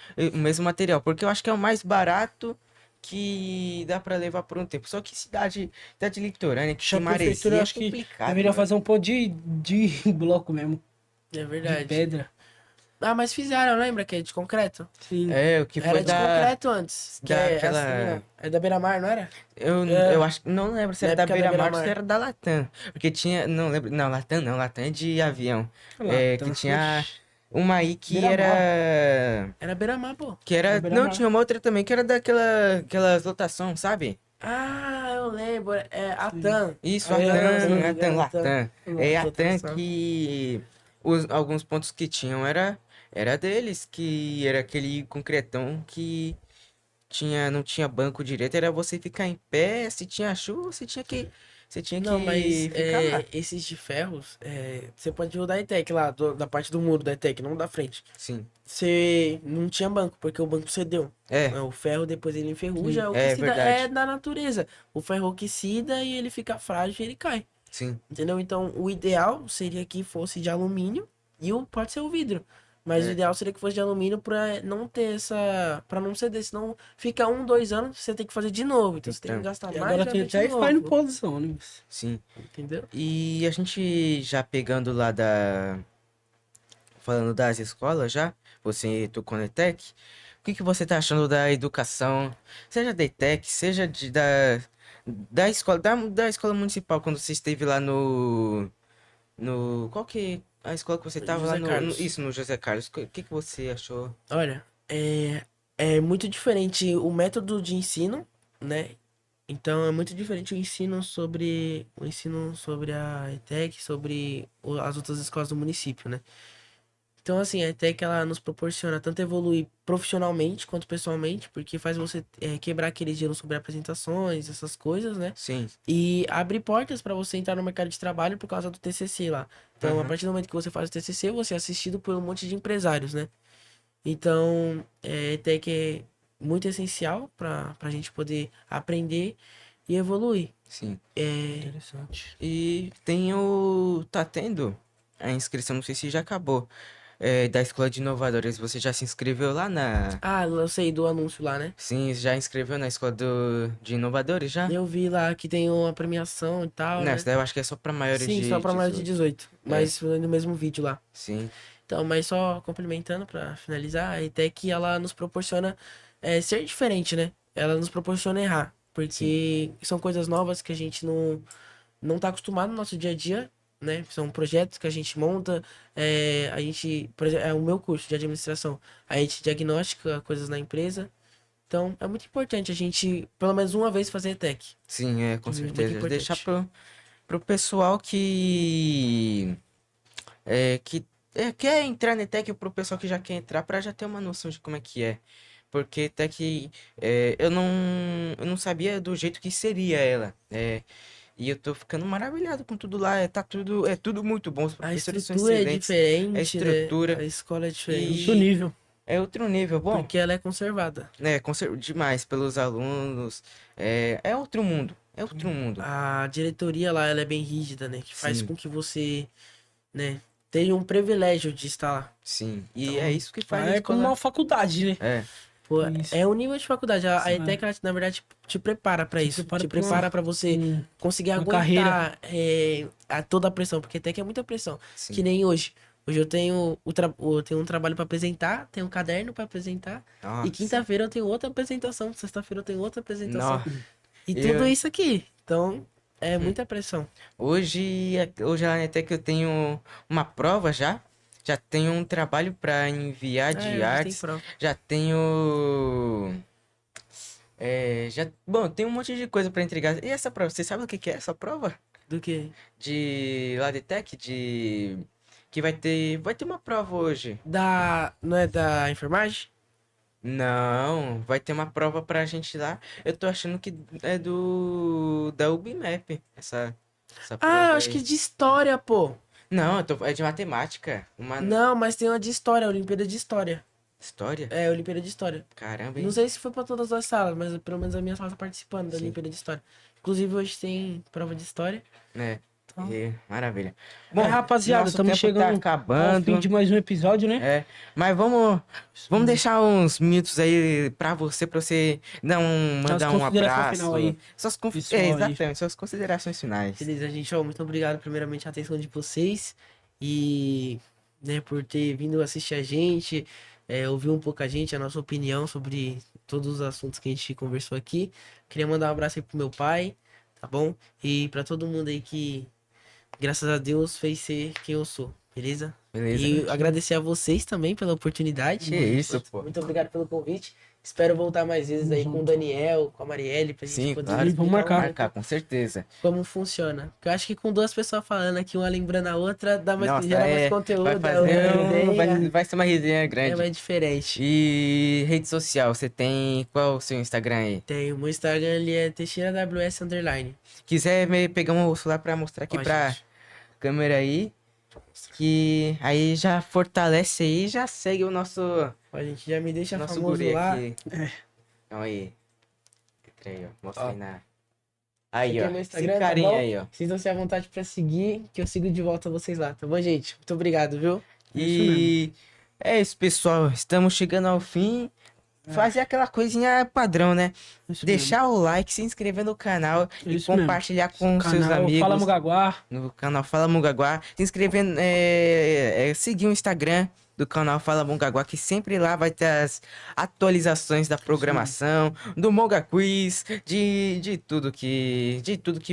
material, porque eu acho que é o mais barato que dá pra levar por um tempo. Só que cidade litorânea, que
Acho que
tem
a prefeitura,
maresia, é
acho que
complicado,
deveria
mano.
fazer um ponto de bloco mesmo,
É
de
verdade.
pedra.
Ah, mas fizeram, lembra que é de concreto?
Sim.
É, o que foi
Era de concreto antes, que é assim, ó.
daquela.
É da Beira-Mar, não era?
Eu
É,
acho que não lembro se
Na
era da
época da
Beira-Mar ou se
Beira-Mar.
era da Latam. Porque tinha. Não lembro. Não, Latam não. Latam é de avião.
olha lá,
É, que
tá.
tinha
Oxi.
uma aí que
Beira-mar.
era.
Era Beira-Mar, pô.
Que
É
era. Não,
beira-mar.
tinha uma outra também que era aquelas lotação, sabe?
Ah, eu lembro. É a
Sim.
TAM.
Isso,
A TAM, se eu não me engano, a TAM.
Latam. É a TAM
Lotação.
que. Alguns pontos que tinham era deles, que era aquele concretão que não tinha banco direito, era você ficar em pé, se tinha chuva, você tinha
Não, mas
que ficar lá.
esses de ferros, você pode ver o da ETEC lá, da parte do muro da ETEC, não da frente.
Sim.
Você não tinha banco, porque o banco cedeu.
É,
O ferro depois ele enferruja,
Sim.
é
oxida, é
verdade.
da natureza. O ferro oxida e ele fica frágil e ele cai.
Sim,
Entendeu? Então, o ideal seria que fosse de alumínio e pode ser o vidro. Mas o
é,
ideal seria que fosse de alumínio pra não ter essa. Pra não ceder. Senão fica 1, 2 anos, você tem que fazer de novo. Então você tem que
então,
gastar
E
mais
agora
de
tem
de
até Wi-Fi no
novo.
polo dos ônibus.
sim.
Entendeu?
E a gente já pegando lá falando das escolas já, você tocou na ETEC, o que que você tá achando da educação, seja da ETEC, seja da escola, da escola municipal, quando você esteve lá qual que é a escola que você tava lá
José Carlos.
isso, no José Carlos, o que que você achou?
Olha, é muito diferente o método de ensino, né? Então é muito diferente o ensino sobre a ETEC, sobre as outras escolas do município, né? Então, assim, a ETEC ela nos proporciona tanto evoluir profissionalmente quanto pessoalmente, porque faz você quebrar aquele gelo sobre apresentações, essas coisas, né?
Sim,
E abre portas para você entrar no mercado de trabalho por causa do TCC lá. Então, a
aham,
partir do momento que você faz o TCC, você é assistido por um monte de empresários, né? Então, ETEC é muito essencial para a gente poder aprender e evoluir.
sim.
Interessante.
E tá tendo a inscrição, não sei se já acabou, da Escola de Inovadores, você já se inscreveu lá na...
Ah, eu sei do anúncio lá, né?
Sim, já inscreveu na Escola de Inovadores já?
Eu vi lá que tem uma premiação e tal,
Não,
né?
essa daí eu acho que é só pra maiores
Sim, só
de
pra mais de
18.
18. Mas foi no mesmo vídeo lá.
Sim,
Então, mas só complementando pra finalizar, a ETEC ela nos proporciona ser diferente, né? Ela nos proporciona errar.
sim.
Porque são coisas novas que a gente não tá acostumado no nosso dia a dia, né? São projetos que a gente monta, por exemplo, é o meu curso de administração. A gente diagnostica coisas na empresa. Então, é muito importante a gente, pelo menos uma vez, fazer ETEC.
Sim, com
Muito
certeza. Deixar
importante.
pro pessoal que quer entrar na Tech, pro pessoal que já quer entrar, pra já ter uma noção de como é que é. Porque Tech, eu não sabia do jeito que seria ela. E eu tô ficando maravilhado com tudo lá. É tudo muito bom. Os
A
professores são
estrutura é
excelentes. A
diferente, né?
estrutura
A escola é
Outro
diferente.
nível.
é outro nível. Bom,
Porque ela é conservada.
demais pelos alunos. É outro mundo. É outro mundo.
A diretoria lá, ela é bem rígida, né? Que faz
Sim.
com que você, né, tenha um privilégio de estar lá.
Sim. E
Então,
é isso que faz a
É como
escola.
uma faculdade, né?
É,
Pô,
Isso.
é um nível de faculdade. A
Sim,
ETEC, ela, na verdade, te prepara pra
Te
isso.
prepara
Te
pra
prepara pra você
um-
conseguir
uma carreira.
aguentar toda a pressão. Porque ETEC é muita pressão.
sim.
Que nem hoje. Hoje eu tenho, eu tenho um trabalho pra apresentar, tenho um caderno pra apresentar.
Nossa.
E quinta-feira eu tenho outra apresentação. Sexta-feira eu tenho outra apresentação.
Nó.
E
Eu-
tudo isso aqui. Então, é muita pressão.
Hoje lá na ETEC eu tenho uma prova já. Já tenho um trabalho para enviar de
Hoje tem
artes.
prova.
Já tenho. Bom, tem um monte de coisa para entregar. E essa prova, você sabe o que que é essa prova?
Do que?
De lá de ETEC? Que vai ter uma prova hoje.
Não é da enfermagem?
Não, vai ter uma prova pra gente lá. Eu tô achando que é da UBMAP, essa
Ah, eu
prova
acho que
aí.
de história, pô.
Não, é de matemática.
Não, mas tem uma de história, Olimpíada de História.
História?
É, Olimpíada de História.
Caramba, hein?
Não sei se foi pra todas as salas, mas pelo menos a minha sala tá participando da
Sim.
Olimpíada de História. Inclusive, hoje tem prova de História.
É.
Então-
Maravilha.
Bom, rapaziada,
nosso
estamos
tempo tá
chegando ao
acabando.
fim de mais um episódio, né?
É, mas vamos deixar uns minutos aí pra você mandar um
considerações
abraço.
final aí, pessoal aí.
Exatamente, suas considerações finais.
Beleza, gente, ó, muito obrigado primeiramente a atenção de vocês e, né, por ter vindo assistir a gente, ouvir um pouco a gente, a nossa opinião sobre todos os assuntos que a gente conversou aqui. Queria mandar um abraço aí pro meu pai, tá bom? E pra todo mundo aí que, graças a Deus, fez ser quem eu sou, beleza?
Beleza?
E agradecer a vocês também pela oportunidade.
Que isso, pô.
Muito obrigado pelo convite. Espero voltar mais vezes aí com o Daniel, com a Marielle, pra gente
Sim,
poder
claro.
explicar
Vamos marcar.
um pouco
Marcar, com certeza.
como funciona. Porque eu acho que com duas pessoas falando aqui, uma lembrando a outra, dá mais,
Nossa,
gera mais conteúdo,
vai
é uma resenha,
vai ser uma resenha
é
grande.
mais diferente.
E rede social, você tem qual o seu Instagram aí?
Tem o meu Instagram, ele é TeixeiraWS _.
Quiser pegar um celular pra mostrar aqui
Ó,
pra
gente.
câmera aí, que aí já fortalece aí, já segue o nosso
Ó, a gente já me deixa
nosso
famoso
guri
lá.
aqui. Então aí. Entra aí, ó. Mostra
Ó.
aí na. Aí,
Aqui é
ó.
meu
Esse
Instagram, tá
carinha
bom?
aí, ó.
Sintam-se à vontade pra seguir, que eu sigo de volta vocês lá, tá bom, gente? Muito obrigado, viu?
E é isso, pessoal. Estamos chegando ao fim. Fazer aquela coisinha padrão, né?
Isso
Deixar o like, se inscrever no canal e
Isso mesmo.
compartilhar com
mesmo.
seus
Canal
amigos.
Fala Mugaguá.
No canal Fala Mugaguá. Se inscrever, seguir o Instagram do canal Fala Mugaguá, que sempre lá vai ter as atualizações da programação, do Moga Quiz, de tudo que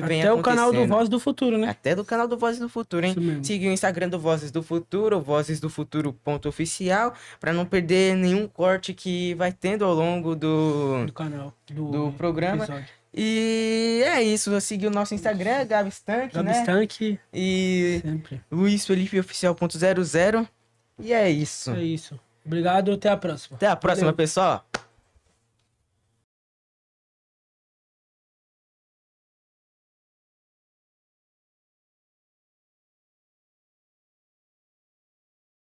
vem
Até
acontecendo.
o canal do Voz do Futuro, né?
Até do canal do Vozes do Futuro, hein?
Isso mesmo.
Seguir o Instagram do Vozes do Futuro, vozesdofuturo.oficial, para não perder nenhum corte que vai tendo ao longo do
Do canal.
do programa.
episódio.
E é isso, seguir o nosso Instagram, Gabi Stank,
Gabi
né?
Stank,
E
sempre.
Luiz Felipe Oficial.00. E é isso.
É isso. Obrigado, até a próxima.
Até a próxima,
Valeu.
pessoal.